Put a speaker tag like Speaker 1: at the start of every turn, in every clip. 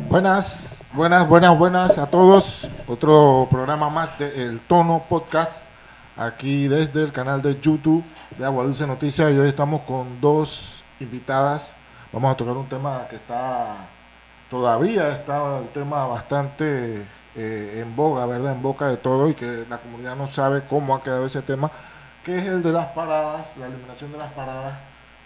Speaker 1: Buenas a todos. Otro programa más de El Tono Podcast, aquí desde el canal de YouTube de Agua Dulce Noticias. Y hoy estamos con dos invitadas. Vamos a tocar un tema que todavía está el tema bastante en boga, ¿verdad? En boca de todo, y que la comunidad no sabe cómo ha quedado ese tema, que es el de las paradas, la eliminación de las paradas,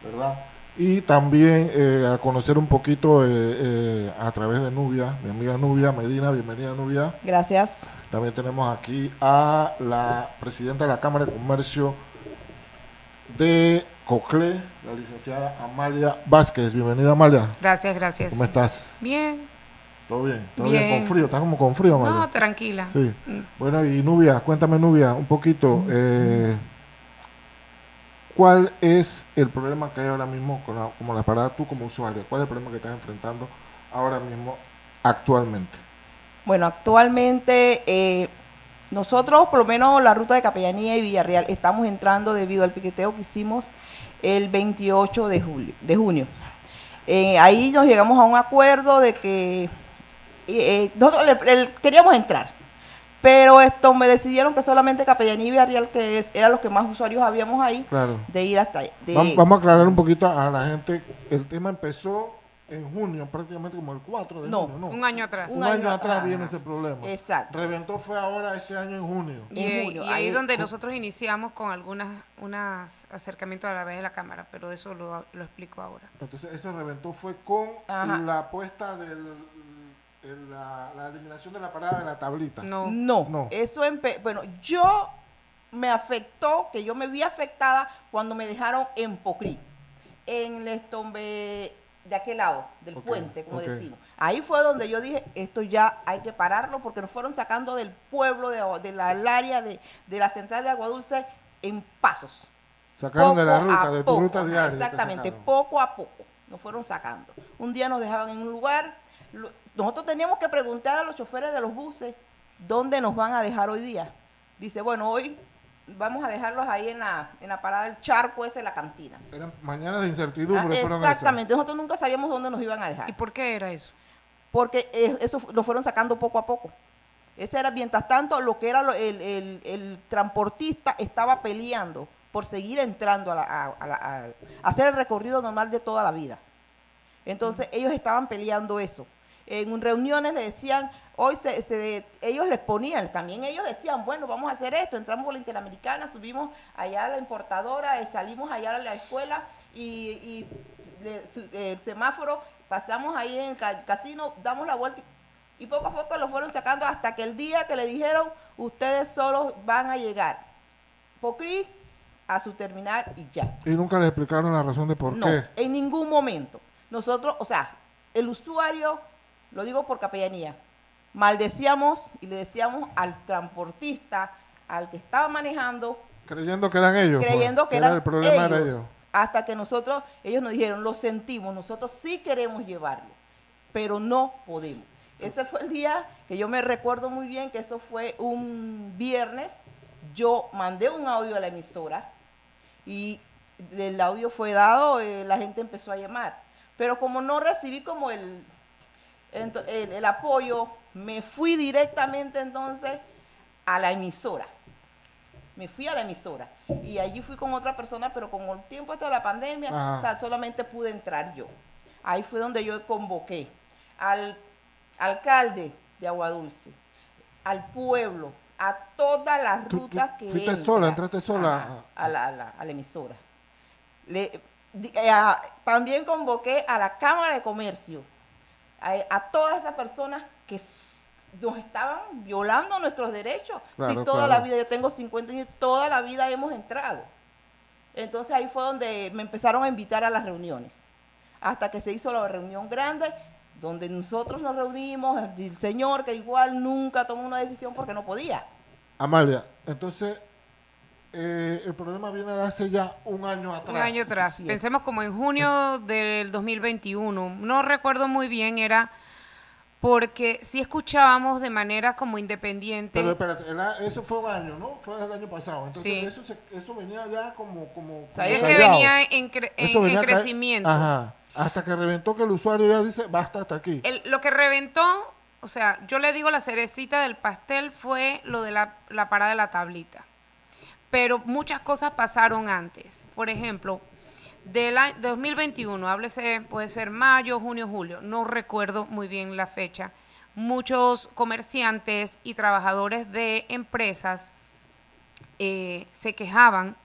Speaker 1: ¿verdad? Y también a conocer un poquito a través de Nubia, mi amiga Nubia Medina. Bienvenida, Nubia.
Speaker 2: Gracias.
Speaker 1: También tenemos aquí a la presidenta de la Cámara de Comercio de Coclé, la licenciada Amalia Vázquez. Bienvenida, Amalia.
Speaker 3: Gracias.
Speaker 1: ¿Cómo estás?
Speaker 3: Bien.
Speaker 1: ¿Todo bien? ¿Todo bien? ¿Con frío? ¿Estás como con frío, Amalia?
Speaker 3: No, tranquila.
Speaker 1: Sí. Bueno, y Nubia, cuéntame, Nubia, un poquito. ¿Cuál es el problema que hay ahora mismo como la parada, tú como usuario? ¿Cuál es el problema que estás enfrentando ahora mismo, actualmente?
Speaker 2: Bueno, actualmente nosotros, por lo menos la ruta de Capellanía y Villarreal, estamos entrando debido al piqueteo que hicimos el 28 de junio. Ahí nos llegamos a un acuerdo de que nosotros queríamos entrar, pero me decidieron que solamente Capellanía y Villarreal, eran los que más usuarios habíamos ahí,
Speaker 1: Claro.
Speaker 2: de ir hasta ahí.
Speaker 1: Vamos a aclarar un poquito a la gente. El tema empezó en junio, prácticamente como el 4 de junio, ¿no?
Speaker 3: Un año atrás.
Speaker 1: Un año atrás viene ese problema.
Speaker 2: Exacto.
Speaker 1: Reventó fue ahora este año en junio.
Speaker 3: Y ahí donde nosotros iniciamos con unos acercamientos a la vez de la cámara, pero eso lo explico ahora.
Speaker 1: Entonces eso reventó fue con la puesta la eliminación de la parada de la tablita.
Speaker 2: No. Eso bueno, yo me afectó, que yo me vi afectada cuando me dejaron en Pocrí, en el Estombe de aquel lado del puente, como decimos. Ahí fue donde yo dije, esto ya hay que pararlo, porque nos fueron sacando del pueblo, del área de la central de Agua Dulce en pasos.
Speaker 1: Sacaron de la ruta, de tu ruta diaria.
Speaker 2: Exactamente, poco a poco nos fueron sacando. Un día nos dejaban en un lugar, nosotros teníamos que preguntar a los choferes de los buses dónde nos van a dejar hoy día. Dice, bueno, hoy vamos a dejarlos ahí en la parada del charco ese, la cantina.
Speaker 1: Eran mañanas de incertidumbre.
Speaker 2: Exactamente, nosotros nunca sabíamos dónde nos iban a dejar.
Speaker 3: ¿Y por qué era eso?
Speaker 2: Porque eso lo fueron sacando poco a poco. Ese era, mientras tanto, lo que era el transportista estaba peleando por seguir entrando a hacer el recorrido normal de toda la vida. Entonces, ellos estaban peleando eso. En reuniones le decían, ellos les ponían, también ellos decían, bueno, vamos a hacer esto, entramos por la Interamericana, subimos allá a la importadora, salimos allá a la escuela y el semáforo, pasamos ahí en el casino, damos la vuelta y poco a poco lo fueron sacando hasta que el día que le dijeron, ustedes solos van a llegar. Pocrí a su terminal y ya.
Speaker 1: Y nunca les explicaron la razón de por qué.
Speaker 2: No, en ningún momento. Nosotros, el usuario, lo digo por Capellanía, maldecíamos y le decíamos al transportista, al que estaba manejando,
Speaker 1: creyendo que eran ellos.
Speaker 2: Creyendo que eran
Speaker 1: el problema era ellos.
Speaker 2: Hasta que ellos nos dijeron, lo sentimos, nosotros sí queremos llevarlo, pero no podemos. Ese fue el día que yo me recuerdo muy bien, que eso fue un viernes. Yo mandé un audio a la emisora y el audio fue dado, la gente empezó a llamar. Pero como no recibí como el apoyo, me fui directamente entonces a la emisora. Me fui a la emisora y allí fui con otra persona, pero con el tiempo de la pandemia, solamente pude entrar yo. Ahí fue donde yo convoqué al alcalde de Agua Dulce, al pueblo, a todas las rutas que
Speaker 1: entraste sola
Speaker 2: a la emisora. También convoqué a la Cámara de Comercio, a todas esas personas que nos estaban violando nuestros derechos. La vida, yo tengo 50 años, toda la vida hemos entrado. Entonces ahí fue donde me empezaron a invitar a las reuniones, hasta que se hizo la reunión grande, donde nosotros nos reunimos, el señor que igual nunca tomó una decisión porque no podía.
Speaker 1: Amalia, entonces el problema viene de hace ya un año atrás.
Speaker 3: Un año atrás. Pensemos como en junio del 2021. No recuerdo muy bien, era porque sí escuchábamos de manera como independiente.
Speaker 1: Pero espérate, eso fue un año, ¿no? Fue el año pasado. Entonces eso venía ya como
Speaker 3: es que venía en crecimiento.
Speaker 1: Ajá. Hasta que reventó que el usuario ya dice, basta hasta aquí.
Speaker 3: Lo que reventó, o sea, yo le digo la cerecita del pastel fue lo de la parada de la tablita. Pero muchas cosas pasaron antes. Por ejemplo, del año 2021, háblese, puede ser mayo, junio, julio, no recuerdo muy bien la fecha. Muchos comerciantes y trabajadores de empresas se quejaban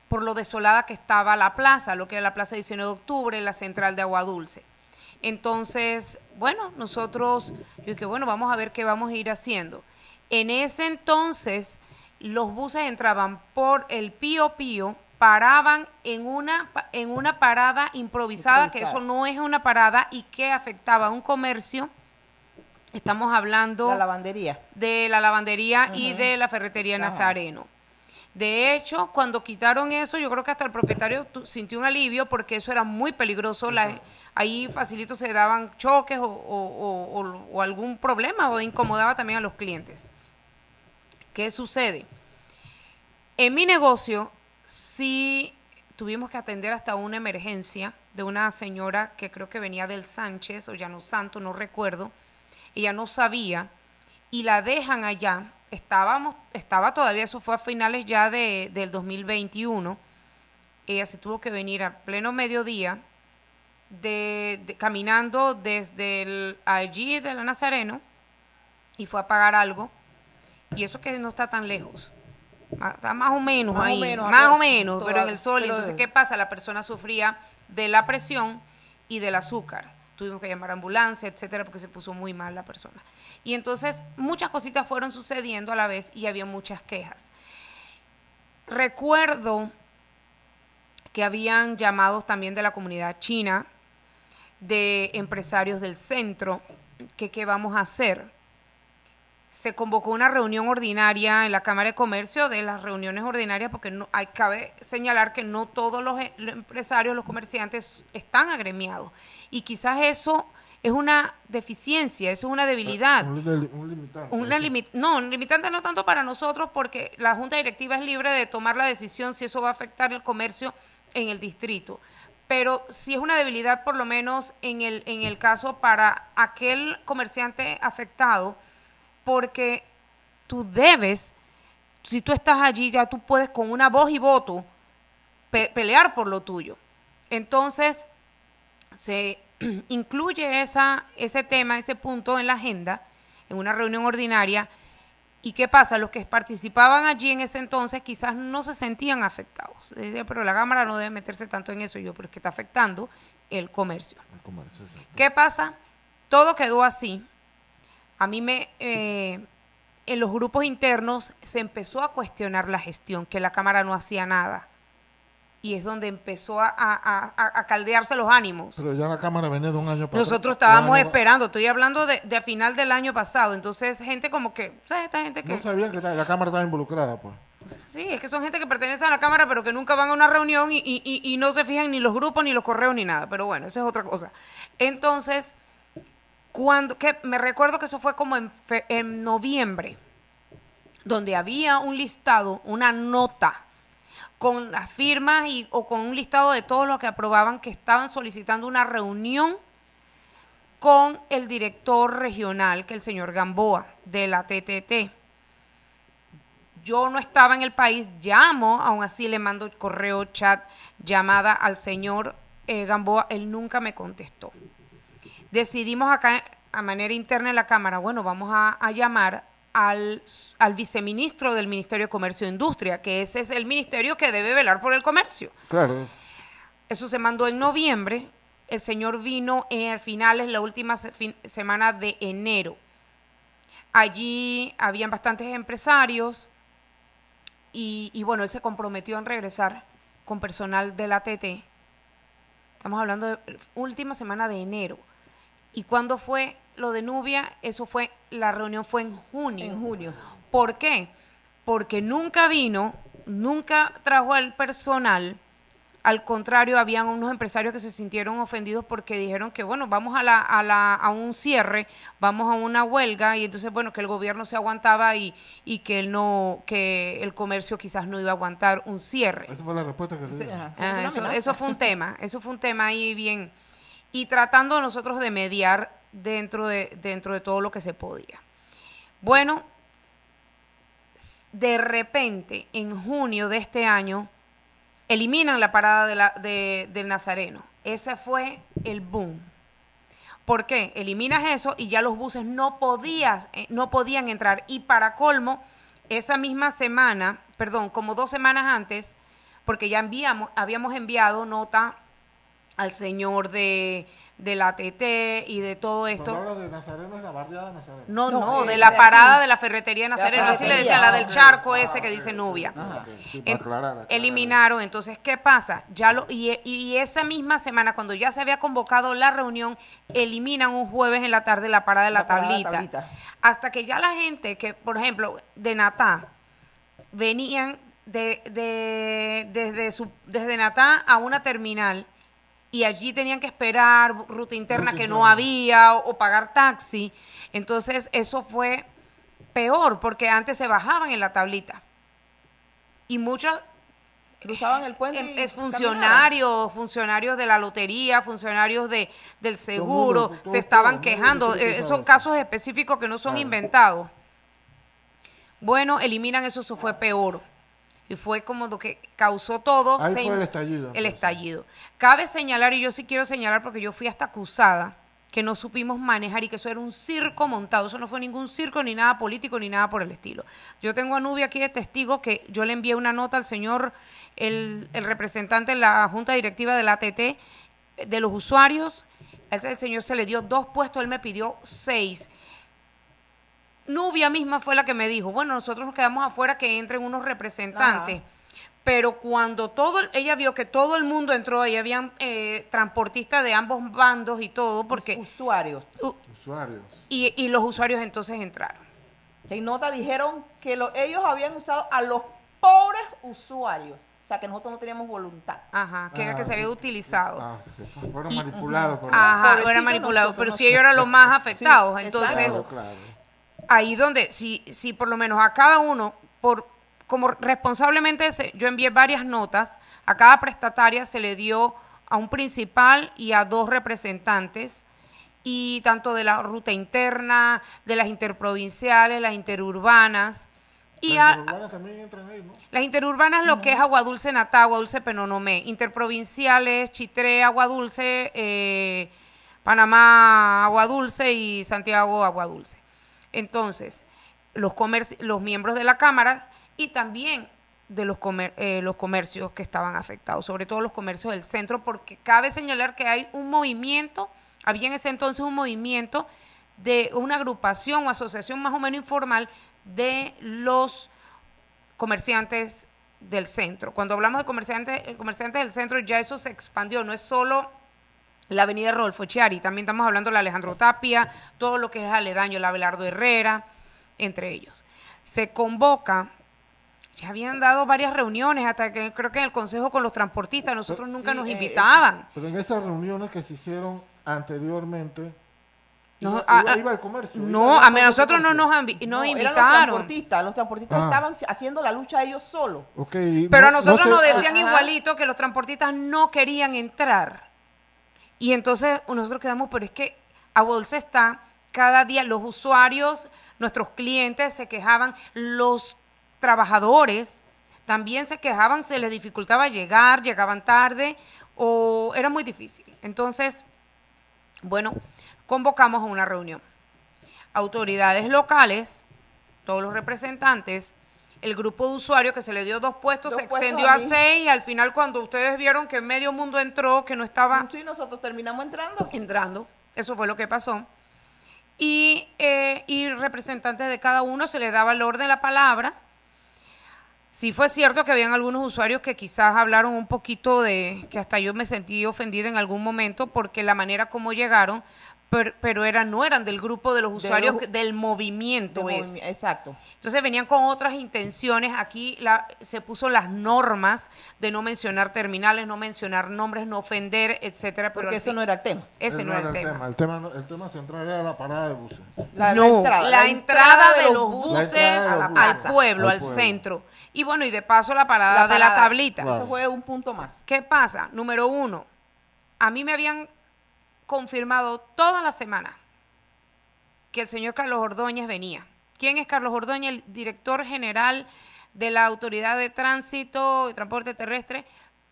Speaker 3: por lo desolada que estaba la plaza, lo que era la plaza 19 de octubre, la central de Agua Dulce. Entonces, bueno, nosotros, yo dije, bueno, vamos a ver qué vamos a ir haciendo. En ese entonces, los buses entraban por el Pío Pío, paraban en una parada improvisada, que eso no es una parada y que afectaba a un comercio. Estamos hablando de la lavandería y de la ferretería Nazareno. De hecho, cuando quitaron eso, yo creo que hasta el propietario sintió un alivio porque eso era muy peligroso. Ahí facilito se daban choques o algún problema o incomodaba también a los clientes. ¿Qué sucede? En mi negocio sí tuvimos que atender hasta una emergencia de una señora que creo que venía del Sánchez o Llano Santo, no recuerdo. Ella no sabía y la dejan allá. Estaba todavía, eso fue a finales ya del 2021. Ella se tuvo que venir a pleno mediodía caminando desde allí de la Nazareno y fue a pagar algo. Y eso que no está tan lejos. Está más o menos ahí, pero en el sol. Entonces, ¿qué pasa? La persona sufría de la presión y del azúcar. Tuvimos que llamar a ambulancia, etcétera, porque se puso muy mal la persona. Y entonces, muchas cositas fueron sucediendo a la vez y había muchas quejas. Recuerdo que habían llamados también de la comunidad china, de empresarios del centro, que qué vamos a hacer. Se convocó una reunión ordinaria en la Cámara de Comercio, de las reuniones ordinarias, porque cabe señalar que no todos los empresarios, los comerciantes están agremiados. Y quizás eso es una deficiencia, eso es una debilidad.
Speaker 1: Un limitante.
Speaker 3: Un limitante no tanto para nosotros, porque la Junta Directiva es libre de tomar la decisión si eso va a afectar el comercio en el distrito. Pero sí es una debilidad, por lo menos en el caso para aquel comerciante afectado, porque tú debes, si tú estás allí, ya tú puedes con una voz y voto pelear por lo tuyo. Entonces, se incluye ese tema, ese punto en la agenda, en una reunión ordinaria. ¿Y qué pasa? Los que participaban allí en ese entonces quizás no se sentían afectados. Decía, pero la Cámara no debe meterse tanto en eso. Pero es que está afectando el comercio. ¿Qué pasa? Todo quedó así. A mí en los grupos internos se empezó a cuestionar la gestión, que la Cámara no hacía nada. Y es donde empezó a caldearse los ánimos.
Speaker 1: Pero ya la Cámara venía de un año pasado.
Speaker 3: Nosotros estábamos esperando, estoy hablando de final del año pasado. Entonces, gente como que, ¿sabes? Esta gente que...
Speaker 1: No sabían que la Cámara estaba involucrada, pues.
Speaker 3: Sí, es que son gente que pertenece a la Cámara, pero que nunca van a una reunión y no se fijan ni los grupos, ni los correos, ni nada. Pero bueno, eso es otra cosa. Entonces... me recuerdo que eso fue como en noviembre, donde había un listado, una nota con las firmas o con un listado de todos los que aprobaban que estaban solicitando una reunión con el director regional, que es el señor Gamboa, de la TTT. Yo no estaba en el país, llamo, aún así le mando correo, chat, llamada al señor Gamboa, él nunca me contestó. Decidimos acá, a manera interna en la Cámara, bueno, vamos a llamar al viceministro del Ministerio de Comercio e Industria, que ese es el ministerio que debe velar por el comercio.
Speaker 1: Claro.
Speaker 3: Eso se mandó en noviembre, el señor vino a finales, la última semana de enero. Allí habían bastantes empresarios y bueno, él se comprometió en regresar con personal de la TT. Estamos hablando de última semana de enero. ¿Y cuándo fue lo de Nubia? La reunión fue en junio.
Speaker 2: En junio.
Speaker 3: ¿Por qué? Porque nunca vino, nunca trajo al personal. Al contrario, habían unos empresarios que se sintieron ofendidos porque dijeron que, bueno, vamos a un cierre, vamos a una huelga, y entonces, bueno, que el gobierno se aguantaba y que el comercio quizás no iba a aguantar un cierre.
Speaker 1: Esa fue la respuesta que se dio.
Speaker 3: Eso fue un tema ahí bien y tratando nosotros de mediar dentro de todo lo que se podía. Bueno, de repente, en junio de este año, eliminan la parada del Nazareno. Ese fue el boom. ¿Por qué? Eliminas eso y ya los buses no podían entrar. Y para colmo, esa misma semana, como 2 semanas antes, porque ya habíamos enviado nota al señor de la ATT y de todo esto.
Speaker 1: Cuando hablas de Nazareno, es la barriada de Nazareno.
Speaker 3: No, de
Speaker 2: es
Speaker 3: la
Speaker 2: de
Speaker 3: parada
Speaker 2: aquí.
Speaker 3: de la ferretería de Nazareno.
Speaker 2: La
Speaker 3: Así le
Speaker 2: ferretería.
Speaker 3: decían, la del
Speaker 1: Ok.
Speaker 3: charco ese que dice Nubia.
Speaker 2: Ajá.
Speaker 1: Sí, para aclarar.
Speaker 3: Eliminaron, entonces, ¿qué pasa? Y esa misma semana, cuando ya se había convocado la reunión, eliminan un jueves en la tarde la parada de la
Speaker 2: parada de la
Speaker 3: tablita.
Speaker 2: tablita.
Speaker 3: Hasta que ya la gente que, por ejemplo, de Natá, venían desde Natá a una terminal y allí tenían que esperar ruta interna que no había o pagar taxi. Entonces, eso fue peor, porque antes se bajaban en la tablita. Y muchos
Speaker 2: Cruzaban el puente y
Speaker 3: funcionarios de la lotería, funcionarios del seguro,
Speaker 1: todo,
Speaker 3: se estaban
Speaker 1: todo,
Speaker 3: quejando.
Speaker 1: todo, todo
Speaker 3: Son
Speaker 1: eso.
Speaker 3: casos específicos que no son
Speaker 1: Claro.
Speaker 3: inventados. Bueno, eliminan eso fue peor. Y fue como lo que causó todo.
Speaker 1: Ahí fue el estallido,
Speaker 3: El
Speaker 1: entonces.
Speaker 3: estallido. Cabe señalar, y yo sí quiero señalar porque yo fui hasta acusada, que no supimos manejar y que eso era un circo montado. Eso no fue ningún circo, ni nada político, ni nada por el estilo. Yo tengo a Nubia aquí de testigo que yo le envié una nota al señor, el representante de la Junta Directiva de la ATT, de los usuarios. A ese señor se le dio 2 puestos, él me pidió 6. Nubia misma fue la que me dijo, bueno, nosotros nos quedamos afuera que entren unos representantes.
Speaker 2: Ajá.
Speaker 3: Pero cuando ella vio que todo el mundo entró, ahí habían transportistas de ambos bandos y todo, porque
Speaker 2: Usuarios.
Speaker 1: Usuarios.
Speaker 3: y los usuarios entonces entraron.
Speaker 2: En nota dijeron que ellos habían usado a los pobres usuarios. O sea, que nosotros no teníamos voluntad.
Speaker 3: Ajá, que era que se había utilizado.
Speaker 1: Fueron manipulados por
Speaker 3: Ajá,
Speaker 2: Pobrecitos
Speaker 3: eran manipulados,
Speaker 2: nosotros,
Speaker 3: pero si ellos eran los más afectados.
Speaker 2: Sí,
Speaker 3: Entonces,
Speaker 2: exacto.
Speaker 1: Claro.
Speaker 3: ahí donde, si por lo menos a cada uno, como responsablemente yo envié varias notas, a cada prestataria se le dio a un principal y a 2 representantes, y tanto de la ruta interna, de las interprovinciales, las interurbanas, y
Speaker 1: Las interurbanas también entran ahí, ¿no?
Speaker 3: las interurbanas, lo que es Aguadulce Natá, Aguadulce Penonomé, interprovinciales, Chitré, Aguadulce, Panamá, Aguadulce y Santiago, Aguadulce. Entonces, los miembros de la Cámara y también de los comercios que estaban afectados, sobre todo los comercios del centro, porque cabe señalar que hay un movimiento, había en ese entonces un movimiento de una agrupación o asociación más o menos informal de los comerciantes del centro. Cuando hablamos de comerciantes del centro, ya eso se expandió, no es solo la avenida Rodolfo Chiari, también estamos hablando de la Alejandro Tapia, todo lo que es aledaño, la Abelardo Herrera, entre ellos. Se convoca, ya habían dado varias reuniones, hasta que creo que en el consejo con los transportistas, nosotros nunca
Speaker 2: Sí,
Speaker 3: nos invitaban.
Speaker 1: Pero en esas reuniones que se hicieron anteriormente,
Speaker 3: No,
Speaker 1: iba el comercio.
Speaker 3: No, a nosotros no nos
Speaker 2: Eran
Speaker 3: invitaron.
Speaker 2: los transportistas
Speaker 1: Ah.
Speaker 2: estaban haciendo la lucha ellos solos.
Speaker 1: Ok,
Speaker 3: Pero a nosotros nos
Speaker 1: sé-
Speaker 3: decían
Speaker 2: Ajá.
Speaker 3: igualito que los transportistas no querían entrar. Y entonces nosotros quedamos, pero es que Aguadulce está cada día, los usuarios, nuestros clientes se quejaban, los trabajadores también se quejaban, se les dificultaba llegar, llegaban tarde o era muy difícil. Entonces, bueno, convocamos a una reunión. Autoridades locales, todos los representantes, el grupo de usuarios que se le dio 2 puestos,
Speaker 2: Dos
Speaker 3: se
Speaker 2: puestos
Speaker 3: extendió
Speaker 2: a
Speaker 3: a
Speaker 2: mí.
Speaker 3: 6 y al final cuando ustedes vieron que medio mundo entró, que no estaba
Speaker 2: Sí, nosotros terminamos entrando.
Speaker 3: entrando, eso fue lo que pasó. Y representantes de cada uno se les daba el orden de la palabra. Sí fue cierto que habían algunos usuarios que quizás hablaron un poquito que hasta yo me sentí ofendida en algún momento porque la manera como llegaron, pero no eran del grupo de los usuarios, del movimiento ese.
Speaker 2: Exacto.
Speaker 3: Entonces venían con otras intenciones. Aquí se puso las normas de no mencionar terminales, no mencionar nombres, no ofender, etcétera. Pero
Speaker 2: Porque eso no era el tema.
Speaker 3: ese no era el tema.
Speaker 1: El tema central era la parada de buses.
Speaker 3: La entrada de los buses
Speaker 1: La entrada de los
Speaker 3: al
Speaker 1: buses.
Speaker 3: pueblo,
Speaker 1: Al
Speaker 3: al
Speaker 1: pueblo.
Speaker 3: centro. Y bueno, y de paso la parada de la tablita.
Speaker 1: Claro.
Speaker 2: Eso fue un punto más.
Speaker 3: ¿Qué pasa? Número 1, a mí me habían confirmado toda la semana que el señor Carlos Ordóñez venía. ¿Quién es Carlos Ordóñez? El director general de la Autoridad de Tránsito y Transporte Terrestre,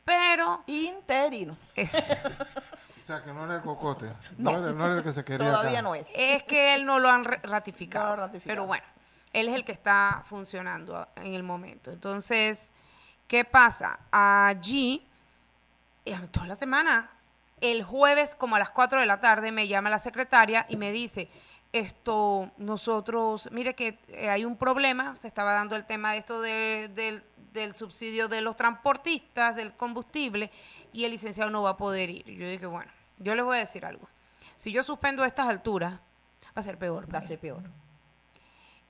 Speaker 3: pero
Speaker 2: Interino.
Speaker 1: O sea, que no era el cocote. No era el que se quería
Speaker 2: Todavía
Speaker 1: acá.
Speaker 2: no es.
Speaker 3: es que él no lo han ratificado.
Speaker 2: No lo han ratificado.
Speaker 3: Pero bueno, él es el que está funcionando en el momento. Entonces, ¿qué pasa? Allí, toda la semana, el jueves como a las 4 de la tarde me llama la secretaria y me dice, nosotros, mire que hay un problema, se estaba dando el tema de esto del subsidio de los transportistas, del combustible, y el licenciado no va a poder ir. Y yo dije, bueno, yo les voy a decir algo. Si yo suspendo a estas alturas, va a ser peor.
Speaker 2: Va a ser peor.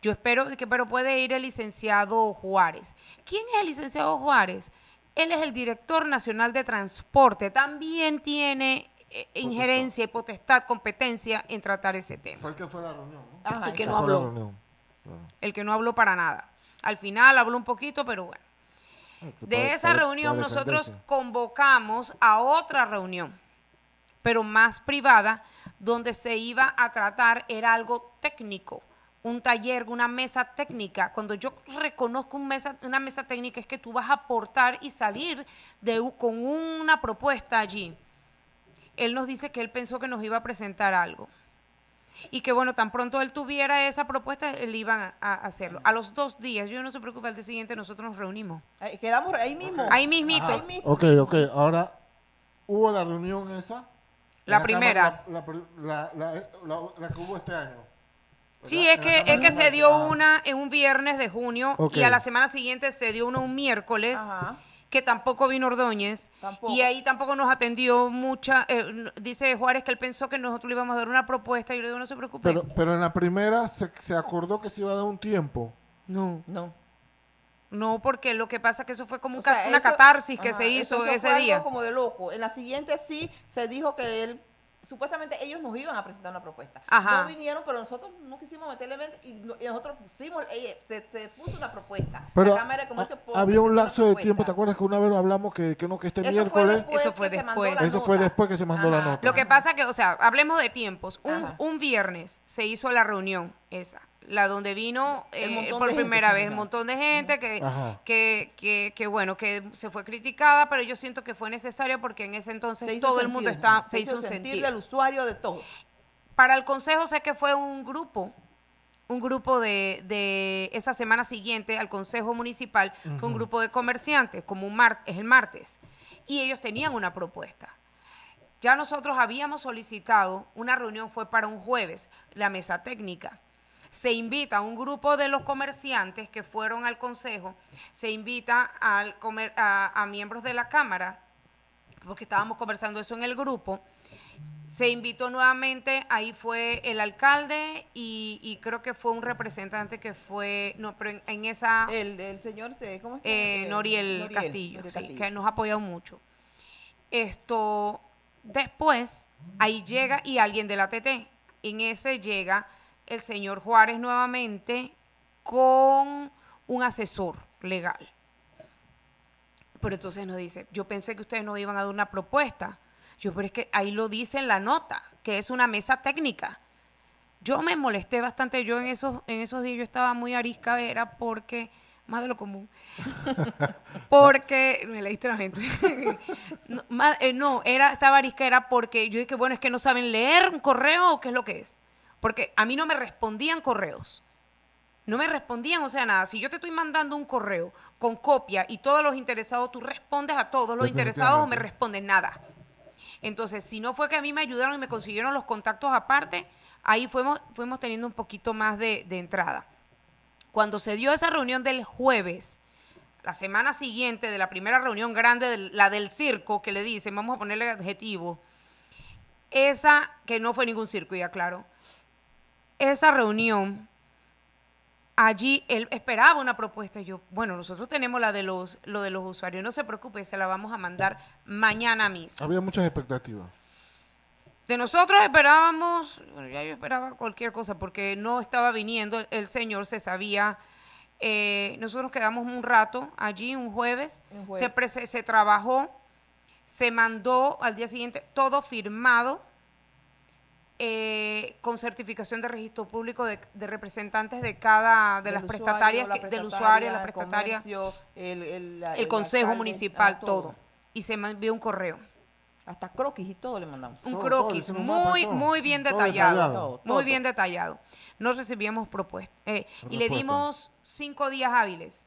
Speaker 3: Yo espero pero puede ir el licenciado Juárez. ¿Quién es el licenciado Juárez? Él es el director nacional de transporte. También tiene injerencia y potestad, competencia en tratar ese tema.
Speaker 1: Fue el que fue a la reunión, ¿no?
Speaker 2: Ajá,
Speaker 3: El que
Speaker 2: exacto.
Speaker 3: no
Speaker 1: Fue a la
Speaker 3: habló.
Speaker 1: reunión. Claro.
Speaker 3: El que no habló para nada. Al final habló un poquito, pero bueno. De esa reunión nosotros convocamos a otra reunión, pero más privada, donde se iba a tratar, era algo técnico, un taller, una mesa técnica. Cuando yo reconozco una mesa técnica es que tú vas a aportar y salir con una propuesta allí. Él nos dice que él pensó que nos iba a presentar algo. Y que bueno, tan pronto él tuviera esa propuesta, él iba a hacerlo. A los 2 días, yo no se preocupe, al día siguiente nosotros nos reunimos.
Speaker 2: Quedamos ahí mismo.
Speaker 1: Okay.
Speaker 3: Ahí mismito.
Speaker 2: Ahí mismo.
Speaker 1: Ok. Ahora, hubo la reunión esa.
Speaker 3: La
Speaker 1: en
Speaker 3: primera.
Speaker 1: La que hubo este año.
Speaker 3: Sí,
Speaker 1: ¿verdad?
Speaker 3: es que se dio una en un viernes de junio
Speaker 1: Ok.
Speaker 3: y a la semana siguiente se dio una un miércoles.
Speaker 2: Ajá.
Speaker 3: Que tampoco vino Ordóñez,
Speaker 2: Tampoco.
Speaker 3: y ahí tampoco nos atendió dice Juárez que él pensó que nosotros le íbamos a dar una propuesta, y yo le digo, no se preocupe.
Speaker 1: Pero en la primera se acordó que se iba a dar un tiempo.
Speaker 3: No, porque lo que pasa es que eso fue como
Speaker 2: O sea,
Speaker 3: una
Speaker 2: eso-
Speaker 3: catarsis que
Speaker 2: ajá,
Speaker 3: se hizo
Speaker 2: eso
Speaker 3: ese
Speaker 2: fue
Speaker 3: día.
Speaker 2: algo como de loco. En la siguiente sí se dijo que supuestamente ellos nos iban a presentar una propuesta.
Speaker 3: Ajá.
Speaker 2: No vinieron, pero nosotros no quisimos meterle mente y nosotros pusimos, se puso una propuesta.
Speaker 1: Pero
Speaker 2: La Cámara de Comercio
Speaker 1: había un
Speaker 2: presentó
Speaker 1: lapso
Speaker 2: una
Speaker 1: de tiempo, ¿te
Speaker 2: propuesta.
Speaker 1: acuerdas que una vez lo hablamos que este
Speaker 2: Eso
Speaker 1: miércoles?
Speaker 3: Eso fue
Speaker 2: que se mandó
Speaker 3: después.
Speaker 2: la
Speaker 1: Eso fue
Speaker 2: nota.
Speaker 1: después que se mandó la
Speaker 2: Ajá.
Speaker 1: nota.
Speaker 3: Lo que pasa que, o sea, hablemos de tiempos.
Speaker 2: Ajá.
Speaker 3: Un viernes se hizo la reunión esa, la donde vino
Speaker 2: El montón
Speaker 3: por
Speaker 2: de
Speaker 3: primera
Speaker 2: gente.
Speaker 3: vez un montón de gente
Speaker 1: Ajá.
Speaker 3: que bueno, que se fue criticada, pero yo siento que fue necesario porque en ese entonces
Speaker 2: Se hizo
Speaker 3: todo
Speaker 2: un
Speaker 3: el mundo
Speaker 2: sentido.
Speaker 3: se hizo un
Speaker 2: sentir
Speaker 3: sentido.
Speaker 2: del usuario de todo.
Speaker 3: Para el consejo sé que fue un grupo de esa semana siguiente al consejo municipal, fue un grupo de comerciantes, como es el martes, y ellos tenían una propuesta. Ya nosotros habíamos solicitado, una reunión fue para un jueves, la mesa técnica. Se invita a un grupo de los comerciantes que fueron al consejo, se invita a miembros de la Cámara, porque estábamos conversando eso en el grupo. Se invitó nuevamente, ahí fue el alcalde y creo que fue un representante que fue, no, pero en esa,
Speaker 2: El señor, ¿cómo es que?
Speaker 3: Noriel Castillo,
Speaker 2: Noriel
Speaker 3: sí,
Speaker 2: Castillo.
Speaker 3: que nos ha apoyado mucho. Después, ahí llega y alguien de la TT, en ese llega el señor Juárez nuevamente con un asesor legal. Pero entonces nos dice, yo pensé que ustedes nos iban a dar una propuesta. Pero es que ahí lo dice en la nota, que es una mesa técnica. Yo me molesté bastante, yo en esos días yo estaba muy arisca, era porque, más de lo común, porque, me leíste la gente, estaba arisca, era porque yo dije, bueno, es que no saben leer un correo o qué es lo que es. Porque a mí no me respondían correos. No me respondían, o sea, nada. Si yo te estoy mandando un correo con copia y todos los interesados, tú respondes a todos los interesados o me respondes nada. Entonces, si no fue que a mí me ayudaron y me consiguieron los contactos aparte, ahí fuimos teniendo un poquito más de entrada. Cuando se dio esa reunión del jueves, la semana siguiente de la primera reunión grande, la del circo, que le dicen, vamos a ponerle adjetivo, esa, que no fue ningún circo, ya claro, esa reunión, allí él esperaba una propuesta. Y yo, bueno, nosotros tenemos lo de los usuarios, no se preocupe, se la vamos a mandar mañana mismo.
Speaker 1: Había muchas expectativas.
Speaker 3: De nosotros esperábamos, bueno, ya yo esperaba cualquier cosa porque no estaba viniendo el señor, se sabía. Nosotros quedamos un rato allí, un jueves. Se trabajó, se mandó al día siguiente todo firmado con certificación de registro público de representantes de cada de
Speaker 2: Del
Speaker 3: las
Speaker 2: usuario,
Speaker 3: prestatarias,
Speaker 2: la
Speaker 3: del usuario, la
Speaker 2: el
Speaker 3: prestataria,
Speaker 2: comercio,
Speaker 3: el consejo
Speaker 2: alcalde,
Speaker 3: municipal, todo. Y se me envió un correo.
Speaker 2: Hasta croquis y todo le mandamos.
Speaker 3: Un
Speaker 1: Todo,
Speaker 3: croquis
Speaker 1: hicieron un mapa y todo.
Speaker 3: muy bien
Speaker 1: Todo
Speaker 3: detallado.
Speaker 1: detallado.
Speaker 3: Muy bien detallado. No recibíamos propuestas. Y le
Speaker 1: Respuesta.
Speaker 3: dimos 5 días hábiles.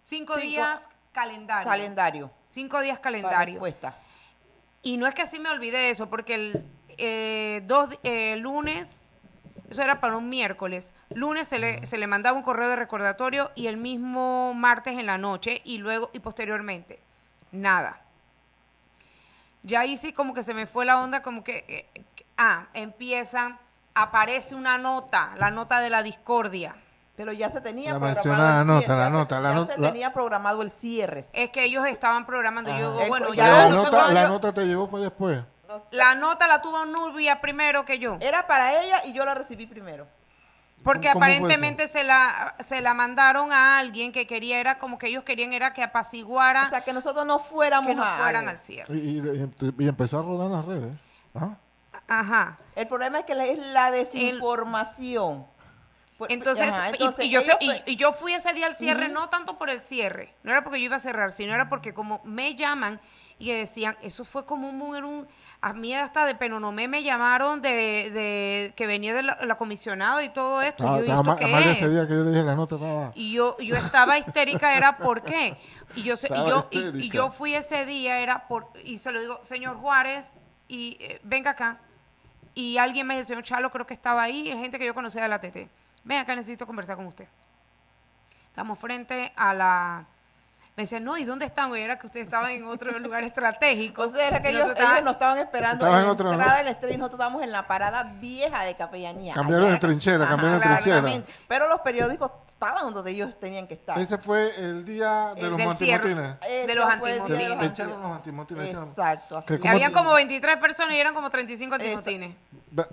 Speaker 3: 5 días calendario.
Speaker 2: Calendario.
Speaker 3: 5 días
Speaker 2: Para
Speaker 3: calendario.
Speaker 2: respuesta.
Speaker 3: Y no es que así me olvidé de eso, porque el lunes, eso era para un miércoles, lunes se le mandaba un correo de recordatorio y el mismo martes en la noche y luego y posteriormente, nada. Ya ahí sí como que se me fue la onda, como que, aparece una nota, la nota de la discordia.
Speaker 2: Pero ya se tenía
Speaker 1: La
Speaker 2: programado
Speaker 1: mencionada
Speaker 2: el
Speaker 1: nota,
Speaker 2: cierre.
Speaker 1: la
Speaker 2: Ya se-
Speaker 1: nota, la
Speaker 2: ya
Speaker 1: nota,
Speaker 2: se
Speaker 1: la-
Speaker 2: tenía programado el cierre.
Speaker 3: Es que ellos estaban programando, y yo digo,
Speaker 2: El-
Speaker 3: bueno,
Speaker 2: ya
Speaker 3: ya
Speaker 1: la,
Speaker 3: nosotros-
Speaker 1: nota, la nota te llegó fue después.
Speaker 3: la nota la tuvo Nubia primero que yo.
Speaker 2: Era para ella y yo la recibí primero.
Speaker 3: Porque
Speaker 1: ¿Cómo fue
Speaker 3: aparentemente se la mandaron a alguien que quería, era como que ellos querían era que apaciguara,
Speaker 2: O sea, que nosotros no fuéramos
Speaker 3: que no
Speaker 2: a
Speaker 3: fueran
Speaker 2: algo.
Speaker 3: al cierre.
Speaker 1: Y empezó a rodar en las redes. ¿Ah?
Speaker 3: Ajá.
Speaker 2: El problema es que es la desinformación.
Speaker 3: Entonces,
Speaker 2: Ajá,
Speaker 3: y yo fui ese día al cierre, no tanto por el cierre, no era porque yo iba a cerrar, sino era porque como me llaman y decían, eso fue como a mí hasta de Penonomé me llamaron de que venía de la comisionado y todo esto. Y yo, ¿y esto qué
Speaker 1: Además de
Speaker 3: es?
Speaker 1: ese día que yo le dije la nota estaba...
Speaker 3: Y yo estaba histérica, era ¿por qué?
Speaker 1: Estaba
Speaker 3: Y
Speaker 1: histérica.
Speaker 3: yo fui ese día, y se lo digo, señor Juárez, y venga acá. Y alguien me dice, señor Chalo, creo que estaba ahí, es gente que yo conocía de la TT. Ven acá, necesito conversar con usted. Estamos frente a la... Me decían, no, ¿y dónde están? Güey, era que ustedes estaban en otro lugar estratégico.
Speaker 2: O sea, era que
Speaker 3: Y
Speaker 2: ellos
Speaker 3: nosotros estábamos-
Speaker 2: nos estaban esperando
Speaker 1: Estaban
Speaker 2: en la
Speaker 1: otro-
Speaker 2: entrada del estrella y nosotros estábamos en la parada vieja de Capellanía.
Speaker 1: Cambiaron
Speaker 2: Allá.
Speaker 1: de trinchera,
Speaker 2: Ajá,
Speaker 1: cambiaron de trinchera.
Speaker 2: exactamente. Pero los periódicos estaban donde ellos tenían que estar.
Speaker 1: Ese fue el día de
Speaker 3: El
Speaker 1: los
Speaker 3: del cierre.
Speaker 1: antimotines.
Speaker 2: Ese
Speaker 3: de los
Speaker 2: fue el día de
Speaker 3: antimotines.
Speaker 1: Le
Speaker 2: los
Speaker 1: echaron los antimotines. echaron.
Speaker 2: Exacto, así.
Speaker 1: Que
Speaker 3: Y
Speaker 1: ¿cómo
Speaker 3: habían
Speaker 1: te-
Speaker 3: como 23 personas y eran como 35 antimotines.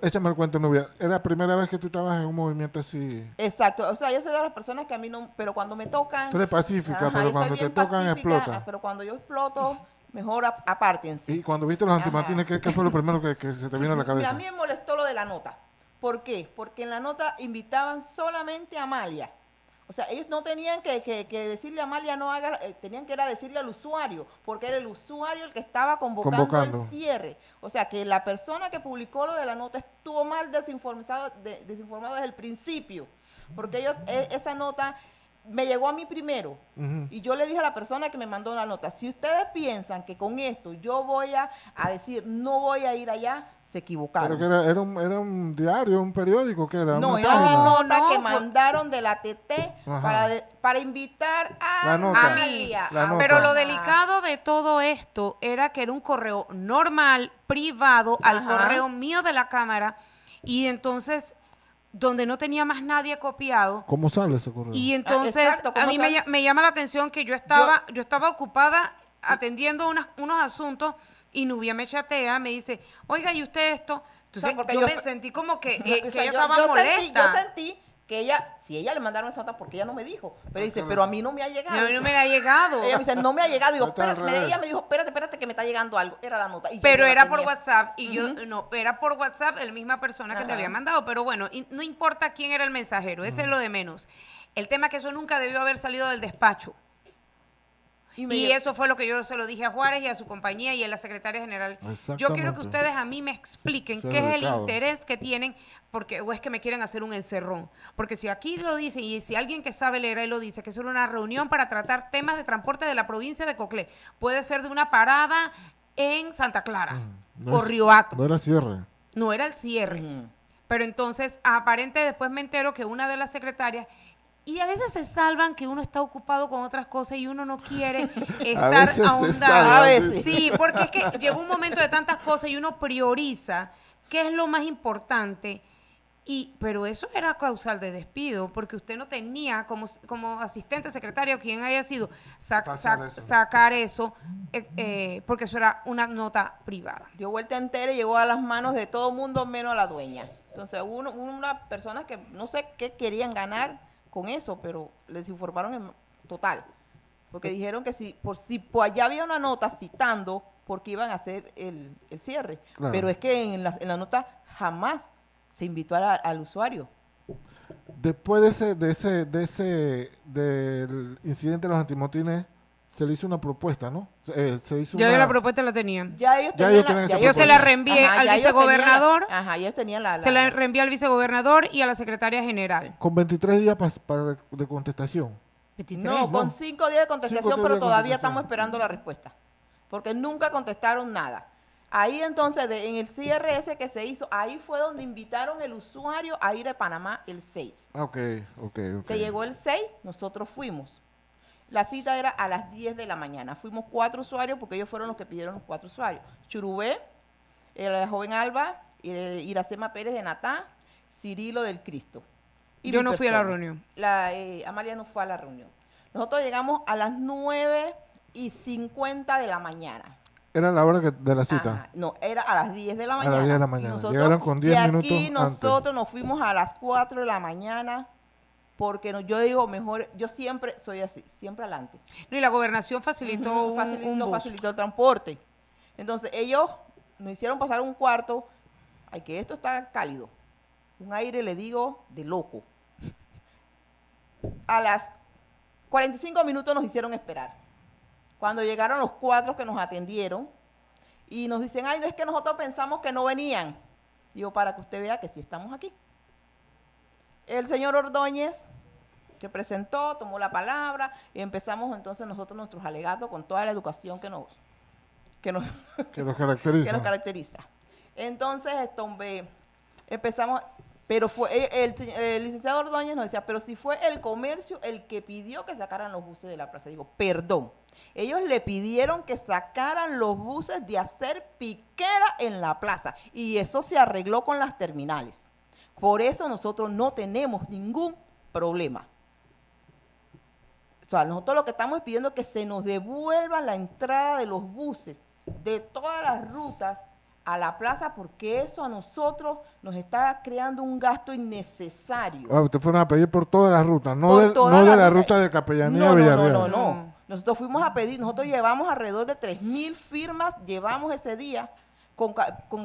Speaker 1: Échame el cuento, Nubia. ¿Era la primera vez que tú estabas en un movimiento así?
Speaker 2: Exacto, o sea, yo soy de las personas que a mí no, pero cuando me tocan...
Speaker 1: Tú eres pacífica,
Speaker 2: Ajá,
Speaker 1: pero
Speaker 2: yo soy
Speaker 1: cuando te
Speaker 2: bien
Speaker 1: tocan
Speaker 2: pacífica,
Speaker 1: explota.
Speaker 2: pero cuando yo exploto, mejor apártense.
Speaker 1: Y cuando viste los antimatines, ¿qué fue lo primero que se te vino a la
Speaker 2: Mira,
Speaker 1: cabeza?
Speaker 2: a mí me molestó lo de la nota. ¿Por qué? Porque en la nota invitaban solamente a Amalia. O sea, ellos no tenían que decirle a Amalia no haga, tenían que era decirle al usuario, porque era el usuario el que estaba convocando el cierre. O sea, que la persona que publicó lo de la nota estuvo mal desinformado desde el principio, porque esa nota me llegó a mí primero.
Speaker 1: Ujú.
Speaker 2: Y yo le dije a la persona que me mandó la nota, si ustedes piensan que con esto yo voy a decir no voy a ir allá, se equivocaron.
Speaker 1: Pero que era un diario, un periódico, que era
Speaker 2: No,
Speaker 1: una
Speaker 2: era una
Speaker 1: página.
Speaker 2: nota
Speaker 3: No,
Speaker 2: que
Speaker 3: fue-
Speaker 2: mandaron de la TT
Speaker 1: Ajá.
Speaker 2: para invitar a
Speaker 1: La nota.
Speaker 3: A mí.
Speaker 2: Amalia.
Speaker 1: La nota.
Speaker 3: Pero lo
Speaker 2: Ajá.
Speaker 3: delicado de todo esto era que era un correo normal, privado, al
Speaker 2: Ajá.
Speaker 3: correo mío de la cámara, y entonces, donde no tenía más nadie copiado.
Speaker 1: ¿Cómo sale ese correo?
Speaker 3: Y entonces,
Speaker 2: exacto, ¿cómo
Speaker 3: a mí
Speaker 2: sabe?
Speaker 3: me llama la atención que yo estaba ocupada atendiendo unos asuntos, y Nubia me chatea, me dice, oiga, ¿y usted esto? Entonces,
Speaker 2: porque
Speaker 3: yo
Speaker 2: yo-
Speaker 3: me sentí como que,
Speaker 2: O
Speaker 3: que
Speaker 2: sea,
Speaker 3: ella estaba molesta.
Speaker 2: Yo sentí que ella, si ella le mandaron esa nota, porque ella no me dijo. Pero dice, pero a mí no me ha llegado.
Speaker 3: A mí no me la ha llegado.
Speaker 2: Ella me dice, no me ha llegado. Digo,
Speaker 1: Está al
Speaker 2: espérate,
Speaker 1: revés.
Speaker 2: ella me dijo, espérate, que me está llegando algo. Era la nota. Y yo
Speaker 3: Pero
Speaker 2: no la
Speaker 3: era por
Speaker 2: tenía.
Speaker 3: WhatsApp y yo no, era por WhatsApp la misma persona que te
Speaker 2: Ajá.
Speaker 3: había mandado, pero bueno, no importa quién era el mensajero, ese es lo de menos. El tema es que eso nunca debió haber salido del despacho.
Speaker 2: me
Speaker 3: Y
Speaker 2: llegó.
Speaker 3: eso fue lo que yo se lo dije a Juárez y a su compañía y a la secretaria general. Yo quiero que
Speaker 1: Exactamente.
Speaker 3: ustedes a mí me expliquen
Speaker 1: Eso
Speaker 3: qué
Speaker 1: es
Speaker 3: es el
Speaker 1: delicado.
Speaker 3: interés que tienen, porque o es que me quieren hacer un encerrón. Porque si aquí lo dicen y si alguien que sabe leer ahí lo dice, que es una reunión para tratar temas de transporte de la provincia de Coclé, puede ser de una parada en Santa Clara
Speaker 1: No
Speaker 3: o
Speaker 1: es-
Speaker 3: Río Hato.
Speaker 1: No era cierre.
Speaker 3: No era el cierre.
Speaker 2: Ujú.
Speaker 3: Pero entonces, aparente, después me entero que una de las secretarias, y a veces se salvan que uno está ocupado con otras cosas y uno no quiere estar
Speaker 1: veces se
Speaker 3: ahondado.
Speaker 1: salvan,
Speaker 2: A veces.
Speaker 3: Sí, porque es que llegó un momento de tantas cosas y uno prioriza qué es lo más importante. Pero eso era causal de despido, porque usted no tenía como asistente secretario, quien haya sido,
Speaker 1: Pasar eso.
Speaker 3: sacar eso, porque eso era una nota privada.
Speaker 2: Dio vuelta entera y llegó a las manos de todo el mundo menos a la dueña. Entonces hubo una persona que no sé qué querían ganar con eso, pero les informaron en total. Porque dijeron que si por allá había una nota citando porque iban a hacer el cierre.
Speaker 1: Claro.
Speaker 2: Pero es que en la nota jamás Se invitó al usuario.
Speaker 1: Después del incidente de los antimotines, se le hizo una propuesta, ¿no? Se hizo
Speaker 3: Ya
Speaker 1: una...
Speaker 3: la propuesta la tenían.
Speaker 2: Ya ellos
Speaker 1: Ya
Speaker 2: tenían
Speaker 1: ellos tenían esa
Speaker 3: Yo se la
Speaker 1: propuesta.
Speaker 3: reenvié
Speaker 2: Ajá,
Speaker 3: al
Speaker 2: ya ellos
Speaker 3: vicegobernador,
Speaker 2: tenían ajá, ellos tenían
Speaker 3: se la reenvié al vicegobernador y a la secretaria general.
Speaker 1: Con 23 días de contestación.
Speaker 2: No, con 5 días de contestación,
Speaker 1: 5
Speaker 2: pero
Speaker 1: días de
Speaker 2: todavía
Speaker 1: contestación.
Speaker 2: estamos esperando la respuesta. Porque nunca contestaron nada. Ahí entonces, en el cierre ese que se hizo, ahí fue donde invitaron el usuario a ir a Panamá el 6.
Speaker 1: Ah, ok.
Speaker 2: Se llegó el 6, nosotros fuimos. La cita era a las 10 de la mañana. Fuimos 4 usuarios porque ellos fueron los que pidieron los 4 usuarios. Churubé, el joven Alba, Iracema Pérez de Natá, Cirilo del Cristo. Y
Speaker 3: Yo
Speaker 2: mi
Speaker 3: no fui a la
Speaker 2: persona.
Speaker 3: reunión.
Speaker 2: Amalia no fue a la reunión. Nosotros llegamos a las 9:50 de la mañana.
Speaker 1: Era la hora de la cita.
Speaker 2: Ajá, no, era a las 10 de la
Speaker 1: A
Speaker 2: mañana.
Speaker 1: las 10 de la
Speaker 2: Y
Speaker 1: mañana.
Speaker 2: nosotros,
Speaker 1: Llegaron con 10
Speaker 2: de
Speaker 1: minutos
Speaker 2: aquí
Speaker 1: antes.
Speaker 2: nosotros nos fuimos a las 4 de la mañana porque yo digo mejor, yo siempre soy así, siempre adelante.
Speaker 3: No, y la gobernación facilitó
Speaker 2: Ujú,
Speaker 3: un
Speaker 2: nos
Speaker 3: bus.
Speaker 2: facilitó el transporte. Entonces ellos nos hicieron pasar un cuarto, ay que esto está cálido, un aire le digo de loco. A las 45 minutos nos hicieron esperar. Cuando llegaron los 4 que nos atendieron y nos dicen, ay, es que nosotros pensamos que no venían. Digo, para que usted vea que sí estamos aquí. El señor Ordóñez se presentó, tomó la palabra y empezamos entonces nosotros nuestros alegatos con toda la educación que nos
Speaker 1: Que los
Speaker 2: que
Speaker 1: caracteriza.
Speaker 2: nos caracteriza. Entonces, empezamos, pero fue el licenciado Ordóñez nos decía, pero si fue el comercio el que pidió que sacaran los buses de la plaza. Digo, perdón, ellos le pidieron que sacaran los buses de hacer piquera en la plaza y eso se arregló con las terminales. Por eso nosotros no tenemos ningún problema. O sea, nosotros lo que estamos pidiendo es que se nos devuelva la entrada de los buses de todas las rutas a la plaza porque eso a nosotros nos está creando un gasto innecesario.
Speaker 1: Ah, ustedes fueron a pedir por todas las rutas, no
Speaker 2: Por
Speaker 1: de
Speaker 2: toda
Speaker 1: la
Speaker 2: ruta.
Speaker 1: ruta de Capellanía
Speaker 2: No,
Speaker 1: a
Speaker 2: no,
Speaker 1: Villarreal.
Speaker 2: no. Nosotros fuimos a pedir, nosotros llevamos alrededor de 3.000 firmas, llevamos ese día con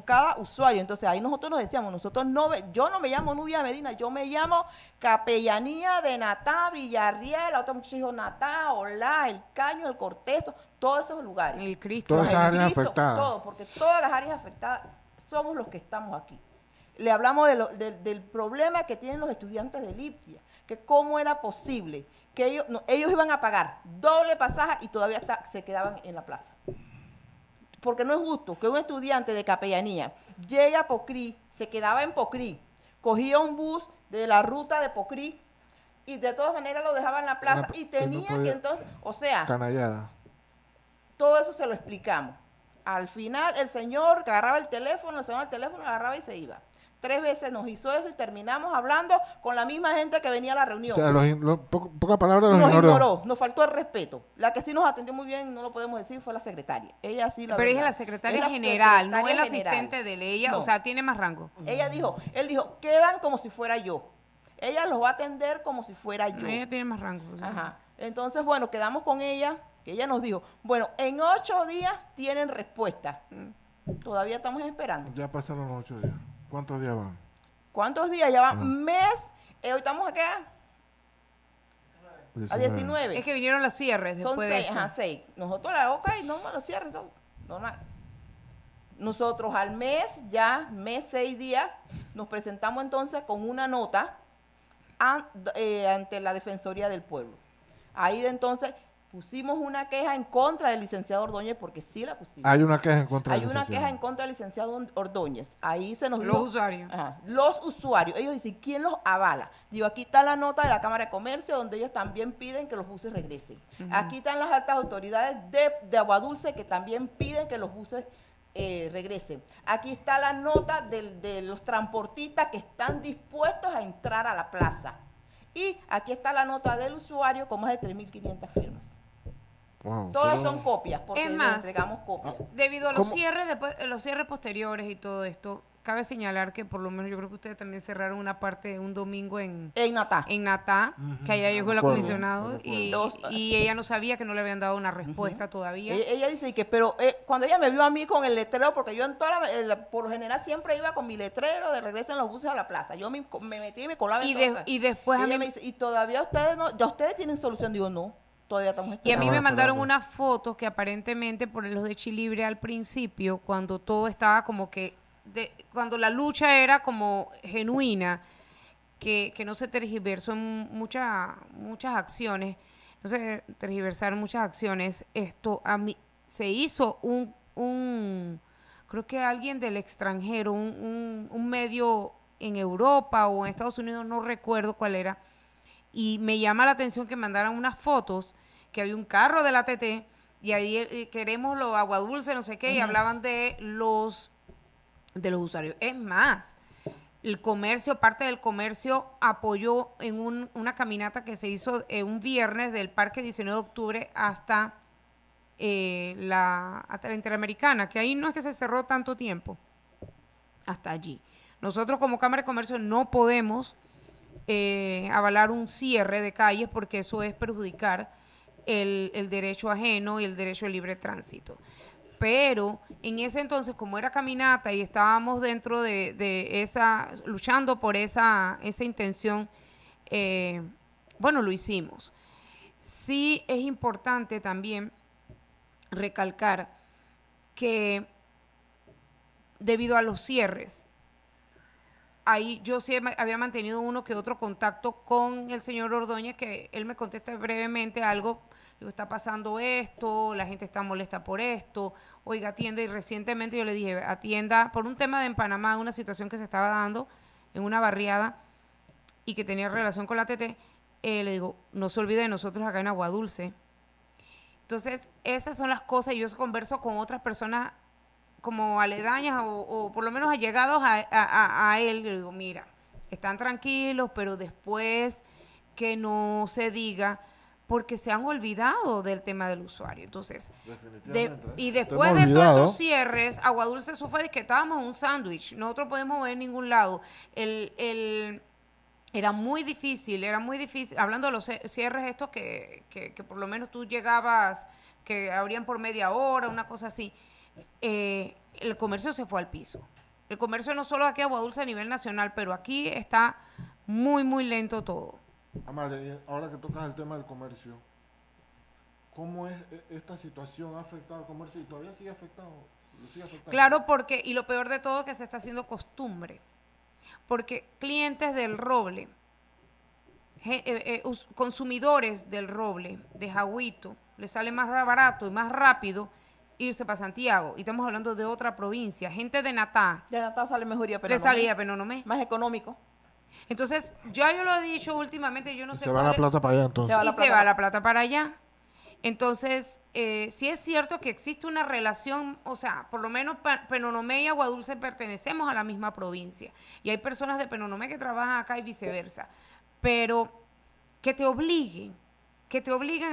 Speaker 2: cada usuario. Entonces ahí nosotros nos decíamos, yo no me llamo Nubia Medina, yo me llamo Capellanía de Natá, Villarreal, la otra muchacha dijo Natá, Olá, El Caño, El Cortés, todos esos lugares.
Speaker 3: El Cristo.
Speaker 1: Todas
Speaker 2: El
Speaker 1: esas áreas
Speaker 2: Cristo,
Speaker 1: afectadas.
Speaker 2: todo, porque todas las áreas afectadas somos los que estamos aquí. Le hablamos del problema que tienen los estudiantes de Liptia, que cómo era posible que ellos iban a pagar doble pasaje y todavía se quedaban en la plaza. Porque no es justo que un estudiante de Capellanía llegue a Pocrí, se quedaba en Pocrí, cogía un bus de la ruta de Pocrí y de todas maneras lo dejaba en la plaza y tenía que entonces, o sea,
Speaker 1: Canallada.
Speaker 2: todo eso se lo explicamos. Al final el señor agarraba el teléfono, agarraba y se iba. 3 veces nos hizo eso y terminamos hablando con la misma gente que venía a la reunión.
Speaker 1: O sea, pocas palabras los
Speaker 2: Nos
Speaker 1: ignoró.
Speaker 2: ignoró, nos faltó el respeto. La que sí nos atendió muy bien, no lo podemos decir, fue la secretaria. Ella sí la
Speaker 3: Pero ella es
Speaker 2: verdad.
Speaker 3: la secretaria
Speaker 2: Es la
Speaker 3: general, no
Speaker 2: secretaria
Speaker 3: el asistente
Speaker 2: general.
Speaker 3: de ella,
Speaker 2: No.
Speaker 3: o sea, tiene más rango.
Speaker 2: Él dijo, quedan como si fuera yo. Ella los va a atender como si fuera yo.
Speaker 3: Ella tiene más rango. o sea.
Speaker 2: Ajá. Entonces, bueno, quedamos con ella, que ella nos dijo, bueno, en 8 días tienen respuesta. Todavía estamos esperando.
Speaker 1: Ya pasaron los 8 días. ¿Cuántos días van?
Speaker 2: ¿Cuántos días? Ya va
Speaker 1: Ah.
Speaker 2: mes. Hoy estamos acá a 19.
Speaker 3: Es que vinieron los cierres
Speaker 2: Son
Speaker 3: después de
Speaker 2: 6,
Speaker 3: esto.
Speaker 2: ajá, 6. Nosotros ok, no me lo cierres todo. Normal. Nosotros al mes, 6 días, nos presentamos entonces con una nota ante la Defensoría del Pueblo. Ahí de entonces pusimos una queja en contra del licenciado Ordóñez, porque sí la pusimos.
Speaker 1: Hay una queja en contra
Speaker 2: Hay
Speaker 1: del
Speaker 2: una
Speaker 1: licenciado.
Speaker 2: queja en contra del licenciado Ordóñez. Ahí se nos
Speaker 3: Los
Speaker 2: dijo-
Speaker 3: usuarios.
Speaker 2: Ajá, los usuarios. Ellos dicen, ¿quién los avala? Digo, aquí está la nota de la Cámara de Comercio, donde ellos también piden que los buses regresen. Aquí están las altas autoridades de Aguadulce, que también piden que los buses regresen. Aquí está la nota de los transportistas que están dispuestos a entrar a la plaza. Y aquí está la nota del usuario con más de 3.500 firmas.
Speaker 1: Wow,
Speaker 2: Todas
Speaker 1: fueron-
Speaker 2: son copias, porque
Speaker 3: Es
Speaker 2: les
Speaker 3: más,
Speaker 2: entregamos copias.
Speaker 3: Debido a los
Speaker 1: ¿Cómo?
Speaker 3: cierres, después, los cierres posteriores y todo esto, cabe señalar que por lo menos yo creo que ustedes también cerraron una parte un domingo en
Speaker 2: Natá.
Speaker 3: Natá, que allá llegó el
Speaker 1: recuerdo,
Speaker 3: comisionado y ella no sabía que no le habían dado una respuesta todavía.
Speaker 2: Ella dice que, pero cuando ella me vio a mí con el letrero, porque yo en por lo general siempre iba con mi letrero de regreso en los buses a la plaza. Yo me metí y me colaba en todas.
Speaker 3: Y después a
Speaker 2: ella
Speaker 3: mí
Speaker 2: me dice, y todavía ustedes no, ya ustedes tienen solución. Digo, no, todavía estamos
Speaker 3: y a
Speaker 2: esperando.
Speaker 3: mí me mandaron
Speaker 1: esperando.
Speaker 3: unas fotos que aparentemente por los de Chilibre al principio, cuando todo estaba como que, cuando la lucha era como genuina, que no se tergiversó en muchas acciones, no se tergiversaron muchas acciones, esto a mí se hizo creo que alguien del extranjero, un medio en Europa o en Estados Unidos, no recuerdo cuál era, y me llama la atención que mandaran unas fotos que había un carro de la TT y ahí queremos los aguadulce, no sé qué, y hablaban de los usuarios. Es más, el comercio, parte del comercio apoyó en una caminata que se hizo un viernes del Parque 19 de Octubre hasta la Interamericana, que ahí no es que se cerró tanto tiempo, hasta allí. Nosotros como Cámara de Comercio no podemos avalar un cierre de calles porque eso es perjudicar el derecho ajeno y el derecho de libre tránsito. Pero en ese entonces, como era caminata y estábamos dentro de esa, luchando por esa intención, bueno, lo hicimos. Sí es importante también recalcar que debido a los cierres, ahí yo sí había mantenido uno que otro contacto con el señor Ordóñez, que él me contesta brevemente algo, digo, está pasando esto, la gente está molesta por esto, oiga, atienda, y recientemente yo le dije, atienda, por un tema de en Panamá, una situación que se estaba dando en una barriada y que tenía relación con la TT, le digo, no se olvide de nosotros acá en Aguadulce. Entonces, esas son las cosas, y yo converso con otras personas como aledañas o por lo menos allegados a él, le digo, mira, están tranquilos, pero después que no se diga, porque se han olvidado del tema del usuario. Entonces, y después de todos estos cierres, Aguadulce, eso fue que estábamos en un sándwich, nosotros podemos ver en ningún lado. Era muy difícil, hablando de los cierres estos que por lo menos tú llegabas, que abrían por media hora, una cosa así, el comercio se fue al piso. El comercio no solo aquí a Aguadulce a nivel nacional, pero aquí está muy, muy lento todo.
Speaker 1: Amalia, ahora que tocas el tema del comercio, ¿cómo es esta situación ha afectado al comercio y todavía sigue afectando?
Speaker 3: Claro, porque, y lo peor de todo es que se está haciendo costumbre, porque clientes del roble, consumidores del roble, de Jagüito, les sale más barato y más rápido irse para Santiago, y estamos hablando de otra provincia, gente de Natá.
Speaker 2: De Natá sale mejor ir a
Speaker 3: Penonomé. Le salía a Penonomé.
Speaker 2: Más económico.
Speaker 3: Entonces, yo lo he dicho últimamente, yo no sé.
Speaker 1: Se va la plata para allá entonces.
Speaker 3: Se va la plata para allá. Entonces, sí es cierto que existe una relación, o sea, por lo menos Penonomé y Aguadulce pertenecemos a la misma provincia. Y hay personas de Penonomé que trabajan acá y viceversa. Pero que te obliguen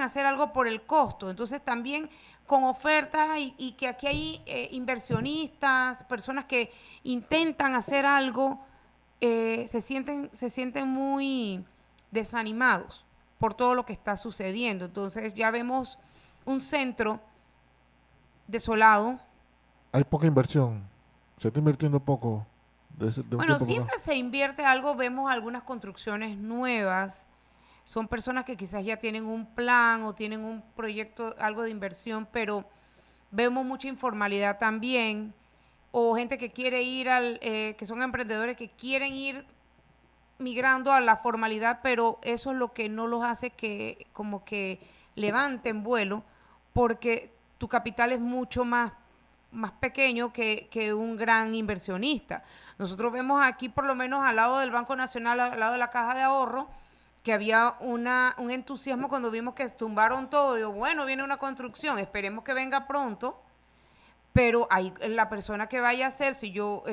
Speaker 3: a hacer algo por el costo. Entonces, también con ofertas y que aquí hay inversionistas, personas que intentan hacer algo, se sienten muy desanimados por todo lo que está sucediendo. Entonces ya vemos un centro desolado.
Speaker 1: Hay poca inversión, se está invirtiendo poco.
Speaker 3: Bueno, siempre se invierte algo, vemos algunas construcciones nuevas, son personas que quizás ya tienen un plan o tienen un proyecto, algo de inversión, pero vemos mucha informalidad también, o gente que quiere ir que son emprendedores que quieren ir migrando a la formalidad, pero eso es lo que no los hace que como que levanten vuelo, porque tu capital es mucho más pequeño que un gran inversionista. Nosotros vemos aquí, por lo menos al lado del Banco Nacional, al lado de la Caja de Ahorro, que había un entusiasmo cuando vimos que tumbaron todo. Yo, bueno, viene una construcción, esperemos que venga pronto, pero hay la persona que vaya a hacer, si yo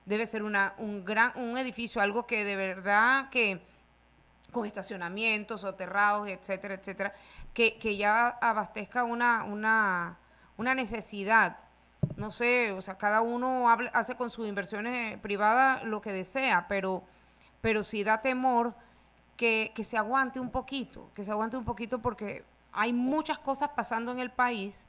Speaker 3: debe ser un edificio, algo que de verdad que con estacionamientos, soterrados, etcétera, etcétera, que ya abastezca una necesidad no sé, o sea, cada uno hace con sus inversiones privadas lo que desea, pero sí da temor que se aguante un poquito, porque hay muchas cosas pasando en el país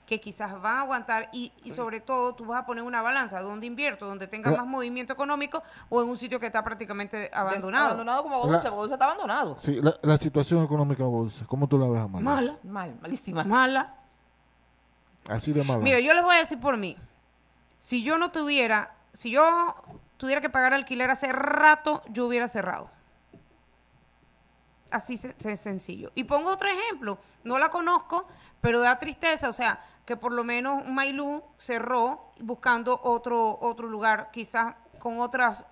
Speaker 3: que quizás van a aguantar y sobre todo tú vas a poner una balanza, ¿dónde invierto? ¿Donde tenga más movimiento económico o en un sitio que está prácticamente abandonado?
Speaker 2: Abandonado como Baudulce, Baudulce está abandonado.
Speaker 1: Sí, la situación económica, Baudulce, ¿cómo tú la ves, Amalia?
Speaker 3: Mala,
Speaker 2: Malísima.
Speaker 3: mala.
Speaker 1: Así de mala.
Speaker 3: Mira, yo les voy a decir por mí, si yo tuviera que pagar alquiler hace rato, yo hubiera cerrado. Así sencillo. Y pongo otro ejemplo, no la conozco, pero da tristeza, o sea, que por lo menos Mailú cerró buscando otro lugar, quizás con otros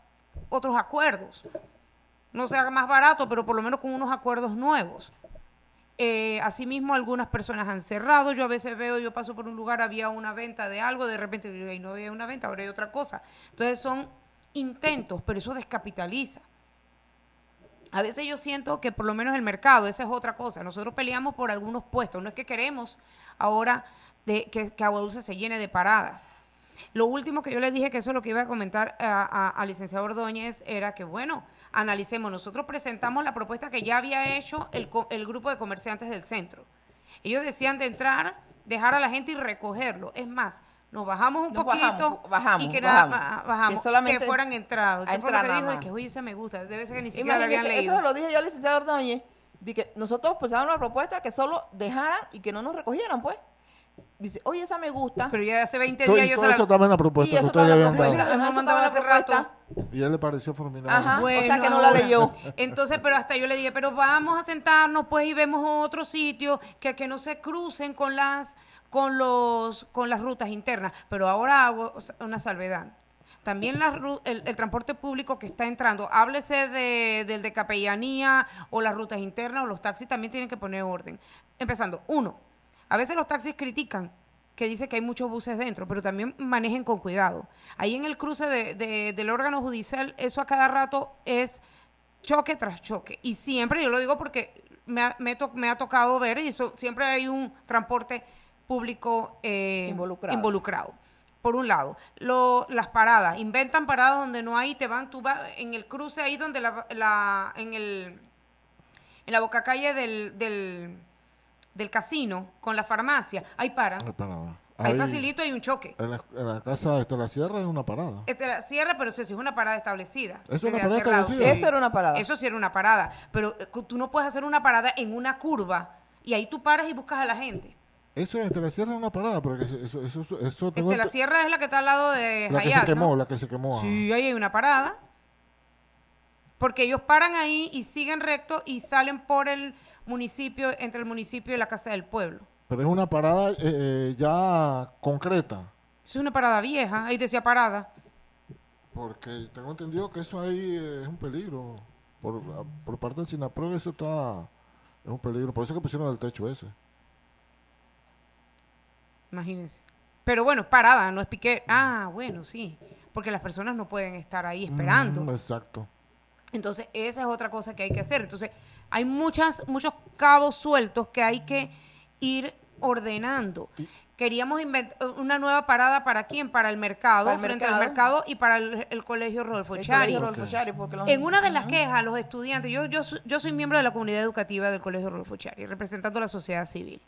Speaker 3: acuerdos. No sea más barato, pero por lo menos con unos acuerdos nuevos. Asimismo, algunas personas han cerrado. Yo a veces yo paso por un lugar, había una venta de algo, de repente no había una venta, ahora hay otra cosa. Entonces son intentos, pero eso descapitaliza. A veces yo siento que por lo menos el mercado, esa es otra cosa. Nosotros peleamos por algunos puestos. No es que queremos ahora que Agua Dulce se llene de paradas. Lo último que yo le dije, que eso es lo que iba a comentar al licenciado Ordóñez, era que, bueno, analicemos. Nosotros presentamos la propuesta que ya había hecho el grupo de comerciantes del centro. Ellos decían de entrar, dejar a la gente y recogerlo. Es más, nos bajamos un poquito
Speaker 2: bajamos,
Speaker 3: y que
Speaker 2: que solamente
Speaker 3: que fueran entrados.
Speaker 2: a
Speaker 3: ¿Qué fue lo
Speaker 2: entrar
Speaker 3: que
Speaker 2: nada
Speaker 3: dijo?
Speaker 2: más.
Speaker 3: De que, oye, esa me gusta. Debe ser que ni siquiera la habían
Speaker 2: Imagínense,
Speaker 3: leído.
Speaker 2: eso lo dije yo al licenciado Ordóñez, de que nosotros presentamos una propuesta que solo dejaran y que no nos recogieran, pues. Dice, oye, esa me gusta.
Speaker 3: Pero ya hace 20
Speaker 1: Todo,
Speaker 3: días
Speaker 1: y
Speaker 3: yo
Speaker 1: todo
Speaker 3: se la...
Speaker 1: eso estaba en la
Speaker 2: Y
Speaker 1: propuesta que
Speaker 2: eso
Speaker 1: ustedes le
Speaker 2: estaba en la
Speaker 1: habían
Speaker 3: Pero
Speaker 1: dado.
Speaker 3: se la hemos
Speaker 2: Eso
Speaker 3: mandado
Speaker 2: estaba en
Speaker 3: hace
Speaker 2: la
Speaker 3: rato.
Speaker 2: propuesta.
Speaker 1: Y ya le pareció formidable.
Speaker 2: Ajá.
Speaker 3: Bueno,
Speaker 2: O sea, que no la
Speaker 3: ahora.
Speaker 2: leyó.
Speaker 3: Entonces, pero hasta yo le dije, pero vamos a sentarnos pues y vemos otro sitio que no se crucen con las rutas internas. Pero ahora hago una salvedad. También el transporte público que está entrando, háblese del de capellanía o las rutas internas o los taxis, también tienen que poner orden. Empezando, uno, a veces los taxis critican que dice que hay muchos buses dentro, pero también manejen con cuidado. Ahí en el cruce del órgano judicial, eso a cada rato es choque tras choque. Y siempre, yo lo digo porque me ha tocado ver, y eso, siempre hay un transporte público involucrado. Por un lado, las paradas, inventan paradas donde no hay, tú vas en el cruce ahí donde en la bocacalle del casino con la farmacia, ahí paran. Ahí facilito hay un choque.
Speaker 1: En la casa de la Sierra es una parada.
Speaker 3: La cierra, pero si es una parada establecida.
Speaker 1: ¿Es una
Speaker 3: desde
Speaker 1: parada
Speaker 3: hace rato.
Speaker 1: establecida?
Speaker 2: Eso era una parada.
Speaker 3: Eso sí era una parada, pero tú no puedes hacer una parada en una curva y ahí tú paras y buscas a la gente.
Speaker 1: Eso en la Sierra es una parada, porque eso tengo
Speaker 3: La sierra es la que está al lado de
Speaker 1: la que
Speaker 3: Hayat,
Speaker 1: se quemó,
Speaker 3: ¿no?
Speaker 1: la que se quemó.
Speaker 3: Sí, ahí hay una parada. Porque ellos paran ahí y siguen recto y salen por el municipio, entre el municipio y la Casa del Pueblo.
Speaker 1: Pero es una parada ya concreta.
Speaker 3: Es una parada vieja, ahí decía parada.
Speaker 1: Porque tengo entendido que eso ahí es un peligro. Por parte del SINAPROG es un peligro. Por eso que pusieron el techo ese.
Speaker 3: Imagínense. Pero bueno, es parada, no es piquete. Ah, bueno, sí. Porque las personas no pueden estar ahí esperando.
Speaker 1: Exacto.
Speaker 3: Entonces, esa es otra cosa que hay que hacer. Entonces, hay muchos cabos sueltos que hay que ir ordenando. Queríamos inventar una nueva parada, ¿para quién? Para el mercado, frente al mercado y para el Colegio Rodolfo Chari. En una de las quejas, los estudiantes, yo soy miembro de la comunidad educativa del Colegio Rodolfo Chari, representando a la sociedad civil.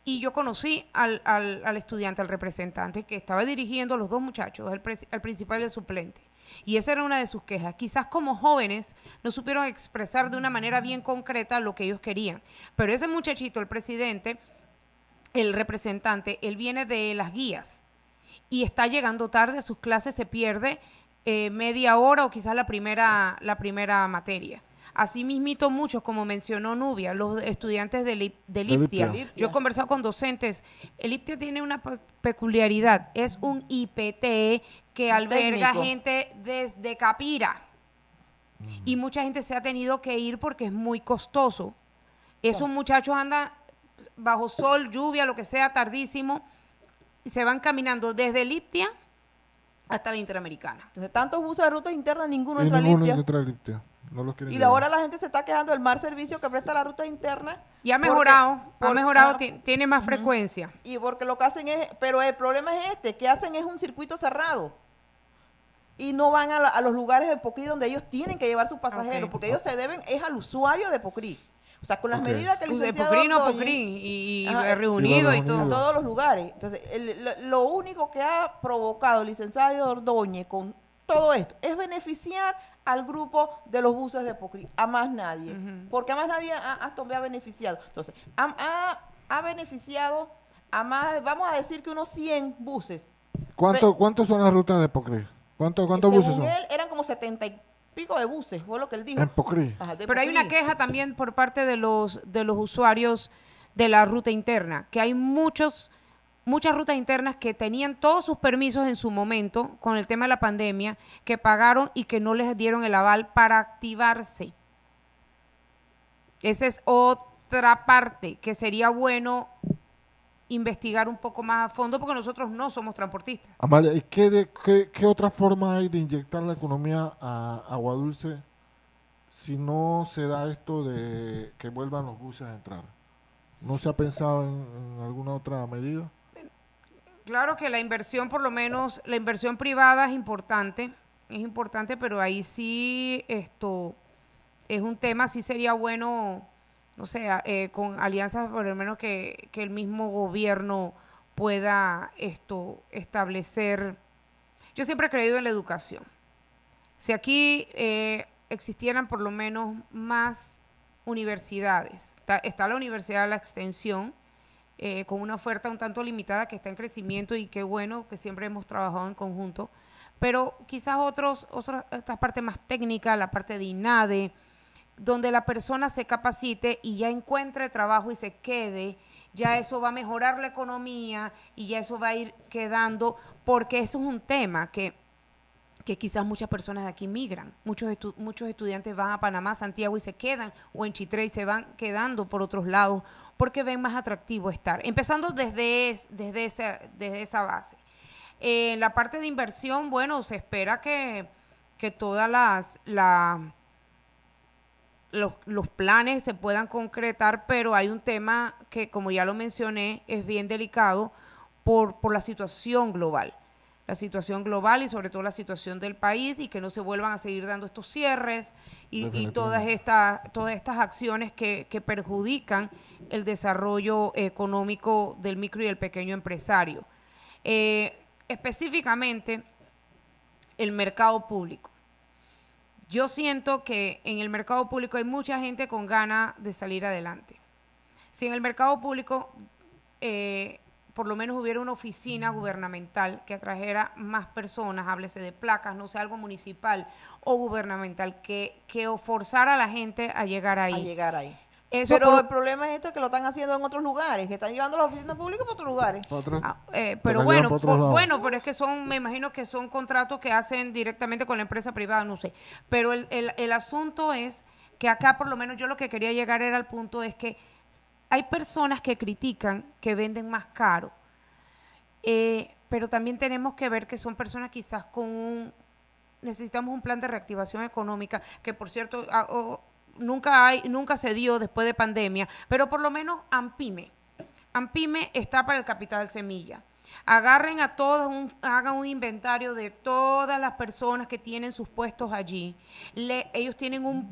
Speaker 3: Y yo conocí al estudiante, al representante, que estaba dirigiendo a los dos muchachos, al principal y al suplente. Y esa era una de sus quejas. Quizás como jóvenes no supieron expresar de una manera bien concreta lo que ellos querían. Pero ese muchachito, el presidente, el representante, él viene de las guías y está llegando tarde a sus clases, se pierde media hora o quizás la primera materia. Así mismito muchos, como mencionó Nubia, los estudiantes del IPTIA. Yo he conversado con docentes. El IPTIA tiene una peculiaridad. Es un IPT que alberga gente desde Capira. Y mucha gente se ha tenido que ir porque es muy costoso. Esos muchachos andan bajo sol, lluvia, lo que sea, tardísimo, y se van caminando desde el IPTIA hasta la Interamericana.
Speaker 2: Entonces, tantos buses de rutas internas, ninguno
Speaker 1: Y
Speaker 2: entra al
Speaker 1: ninguno
Speaker 2: IPTIA.
Speaker 1: entra al IPTIA. No los quieren
Speaker 2: Y
Speaker 1: llevar.
Speaker 2: ahora la gente se está quejando del mal servicio que presta la ruta interna.
Speaker 3: Y ha mejorado,
Speaker 2: ajá.
Speaker 3: tiene más frecuencia.
Speaker 2: Y porque lo que hacen es, pero el problema es que hacen es un circuito cerrado. Y no van a los lugares de Pocrí donde ellos tienen que llevar sus pasajeros,
Speaker 3: Ok.
Speaker 2: porque ellos se deben es al usuario de Pocrí. O sea, con las
Speaker 1: Ok.
Speaker 2: medidas que el
Speaker 3: De
Speaker 2: licenciado
Speaker 3: Pocrí no
Speaker 2: Ordóñez-
Speaker 3: Pocrí, y
Speaker 2: Ajá,
Speaker 3: reunido y
Speaker 1: Reunido.
Speaker 2: en
Speaker 3: todo.
Speaker 2: todos los lugares. Entonces, lo único que ha provocado el licenciado Ordóñez con todo esto es beneficiar al grupo de los buses de Pocrí, a más nadie.
Speaker 3: Ujú.
Speaker 2: Porque a más nadie Aston B ha beneficiado. Entonces, ha beneficiado a más, vamos a decir que unos 100 buses.
Speaker 1: ¿Cuántos son las rutas de Pocrí? ¿Cuántos buses
Speaker 2: Según
Speaker 1: son?
Speaker 2: él, eran como 70 y pico de buses, fue lo que él dijo.
Speaker 1: En Pocrí.
Speaker 2: Ajá, de
Speaker 3: Pero hay una
Speaker 2: Pocrí.
Speaker 3: queja también por parte de los usuarios de la ruta interna, que hay muchas rutas internas que tenían todos sus permisos en su momento con el tema de la pandemia, que pagaron y que no les dieron el aval para activarse. Esa es otra parte que sería bueno investigar un poco más a fondo, porque nosotros no somos transportistas.
Speaker 1: Amalia, ¿y qué otra forma hay de inyectar la economía a Agua Dulce si no se da esto de que vuelvan los buses a entrar? ¿No se ha pensado en alguna otra medida?
Speaker 3: Claro que la inversión, por lo menos, la inversión privada es importante, pero ahí sí esto es un tema, sí sería bueno, no sé, con alianzas por lo menos que el mismo gobierno pueda establecer. Yo siempre he creído en la educación. Si aquí existieran por lo menos más universidades, está la Universidad de la Extensión, con una oferta un tanto limitada que está en crecimiento, y qué bueno que siempre hemos trabajado en conjunto, pero quizás esta parte más técnica, la parte de INADE, donde la persona se capacite y ya encuentre trabajo y se quede, ya eso va a mejorar la economía y ya eso va a ir quedando, porque eso es un tema que quizás muchas personas de aquí migran. Muchos estudiantes van a Panamá, Santiago y se quedan, o en Chitré y se van quedando por otros lados, porque ven más atractivo estar. Empezando desde esa base. En la parte de inversión, bueno, se espera que todas los planes se puedan concretar, pero hay un tema que, como ya lo mencioné, es bien delicado por la situación global. La situación global y sobre todo la situación del país, y que no se vuelvan a seguir dando estos cierres y todas estas acciones que perjudican el desarrollo económico del micro y el pequeño empresario. Específicamente, el mercado público. Yo siento que en el mercado público hay mucha gente con ganas de salir adelante. Si en el mercado público por lo menos hubiera una oficina gubernamental que atrajera más personas, háblese de placas, no sé, algo municipal o gubernamental, que forzara a la gente a llegar ahí.
Speaker 2: A llegar ahí.
Speaker 3: Eso
Speaker 2: Pero
Speaker 3: por-
Speaker 2: el problema es esto, que lo están haciendo en otros lugares, que están llevando las oficinas públicas para otros lugares.
Speaker 1: ¿Otro?
Speaker 3: Pero
Speaker 1: la
Speaker 3: bueno,
Speaker 1: llevan por otros lados.
Speaker 3: pero es que me imagino que son contratos que hacen directamente con la empresa privada, no sé. Pero el asunto es que acá, por lo menos yo lo que quería llegar era al punto es que hay personas que critican que venden más caro, pero también tenemos que ver que son personas quizás necesitamos un plan de reactivación económica, que por cierto nunca se dio después de pandemia, pero por lo menos AMPIME está para el capital semilla. Agarren a todos, hagan un inventario de todas las personas que tienen sus puestos allí. Ellos tienen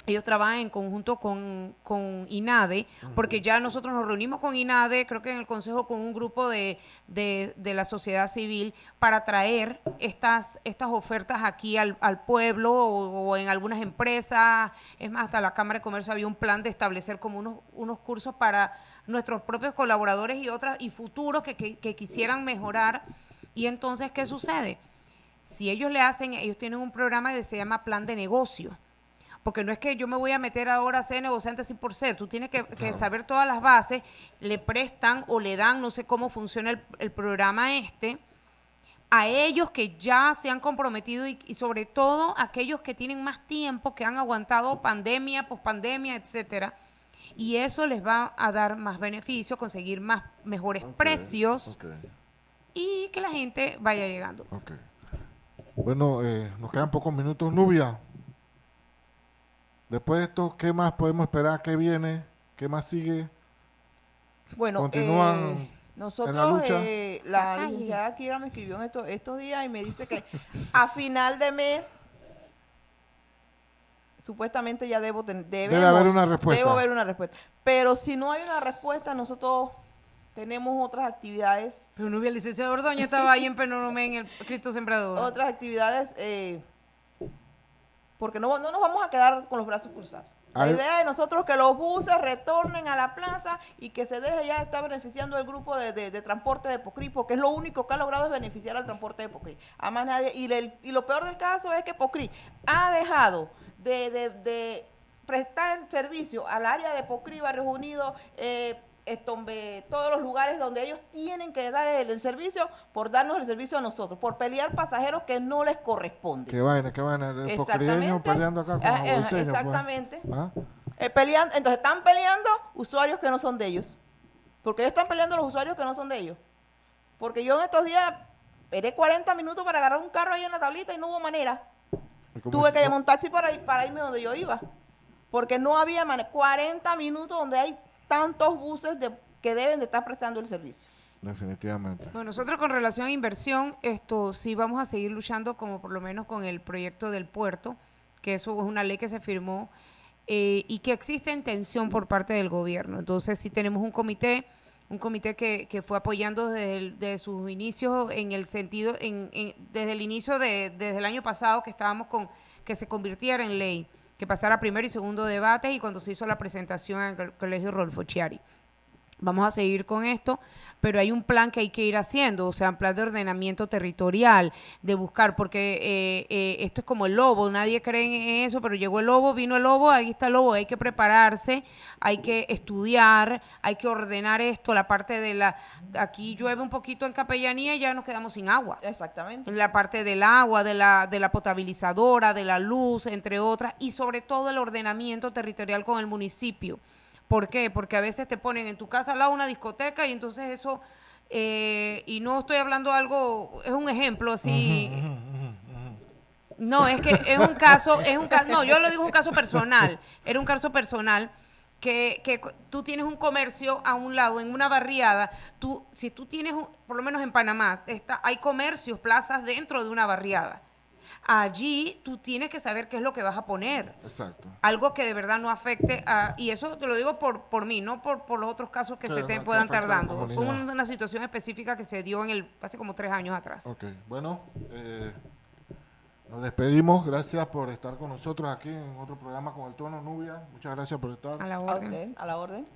Speaker 3: ellos trabajan en conjunto con INADE, porque ya nosotros nos reunimos con INADE, creo que en el consejo, con un grupo de la sociedad civil, para traer estas ofertas aquí al pueblo, o en algunas empresas. Es más, hasta la Cámara de Comercio había un plan de establecer como unos cursos para nuestros propios colaboradores y futuros que quisieran mejorar. Y entonces, ¿qué sucede? Si ellos tienen un programa que se llama plan de negocio. Porque no es que yo me voy a meter ahora a ser negociante así por ser. Tú tienes que saber todas las bases, le prestan o le dan, no sé cómo funciona el programa a ellos que ya se han comprometido, y sobre todo aquellos que tienen más tiempo, que han aguantado pandemia, pospandemia, etcétera. Y eso les va a dar más beneficio, conseguir mejores precios, y que la gente vaya llegando.
Speaker 1: Bueno, nos quedan pocos minutos. Nubia, Después de esto, ¿qué más podemos esperar? ¿Qué viene? ¿Qué más sigue?
Speaker 2: Bueno,
Speaker 1: Continúan en la
Speaker 2: nosotros,
Speaker 1: lucha.
Speaker 2: la
Speaker 3: calle.
Speaker 2: licenciada Kira me escribió en estos días y me dice que a final de mes supuestamente ya debe
Speaker 1: haber una respuesta.
Speaker 2: Debo haber una respuesta. Pero si no hay una respuesta, nosotros tenemos otras actividades.
Speaker 3: Pero no vi al licenciado Ordóñez, estaba ahí en Penoromé en el Cristo Sembrador.
Speaker 2: Otras actividades, porque no nos vamos a quedar con los brazos cruzados. La idea de nosotros es que los buses retornen a la plaza y que se deje ya de estar beneficiando el grupo de transporte de Pocrí, porque es lo único que ha logrado es beneficiar al transporte de Pocrí. Además, nadie, y lo peor del caso es que Pocrí ha dejado de prestar el servicio al área de Pocrí, Barrios Unidos, todos los lugares donde ellos tienen que dar el servicio, por darnos el servicio a nosotros, por pelear pasajeros que no les corresponde.
Speaker 1: Qué vaina, el pocrieño peleando acá con los buceños,
Speaker 2: exactamente.
Speaker 1: Pues. ¿Ah?
Speaker 2: Entonces están peleando usuarios que no son de ellos, porque ellos están peleando los usuarios que no son de ellos. Porque yo en estos días esperé 40 minutos para agarrar un carro ahí en la tablita y no hubo manera. Tuve que llamar un taxi para irme donde yo iba, porque no había manera. 40 minutos donde hay tantos buses que deben de estar prestando el servicio.
Speaker 1: Definitivamente.
Speaker 3: Bueno, nosotros con relación a inversión, sí vamos a seguir luchando como por lo menos con el proyecto del puerto, que eso es una ley que se firmó y que existe intención por parte del gobierno. Entonces sí tenemos un comité que fue apoyando desde sus inicios en el sentido, desde el inicio desde el año pasado que estábamos con que se convirtiera en ley, que pasara primero y segundo debate y cuando se hizo la presentación en el Colegio Rodolfo Chiari. Vamos a seguir con esto, pero hay un plan que hay que ir haciendo, o sea, un plan de ordenamiento territorial, de buscar, porque esto es como el lobo, nadie cree en eso, pero llegó el lobo, vino el lobo, ahí está el lobo, hay que prepararse, hay que estudiar, hay que ordenar esto, la parte aquí llueve un poquito en Capellanía y ya nos quedamos sin agua.
Speaker 2: Exactamente.
Speaker 3: La parte del agua, de la potabilizadora, de la luz, entre otras, y sobre todo el ordenamiento territorial con el municipio. ¿Por qué? Porque a veces te ponen en tu casa al lado una discoteca y entonces eso, y no estoy hablando algo, es un ejemplo así. No, es que es un caso, no, yo lo digo un caso personal, era un caso personal que tú tienes un comercio a un lado, en una barriada, si tú tienes, por lo menos en Panamá, hay comercios, plazas dentro de una barriada. Allí tú tienes que saber qué es lo que vas a poner.
Speaker 1: Exacto.
Speaker 3: Algo que de verdad no afecte y eso te lo digo por mí, no por los otros casos que se te puedan estar dando. Fue una situación específica que se dio hace como 3 años atrás.
Speaker 1: Ok, bueno, nos despedimos. Gracias por estar con nosotros aquí en otro programa con el tono, Nubia. Muchas gracias por estar.
Speaker 3: A la
Speaker 2: A
Speaker 3: orden.
Speaker 2: usted, a la orden.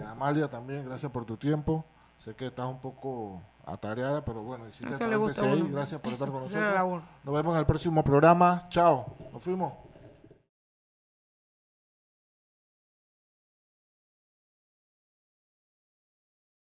Speaker 1: Amalia también, gracias por tu tiempo. Sé que estás un poco atareada, pero bueno, hiciste
Speaker 3: Eso le gusta a
Speaker 1: paréntesis ahí.
Speaker 3: uno.
Speaker 1: Gracias por estar con
Speaker 3: Esa era la
Speaker 1: nosotros.
Speaker 3: labor.
Speaker 1: Nos vemos en el próximo programa. Chao. Nos fuimos.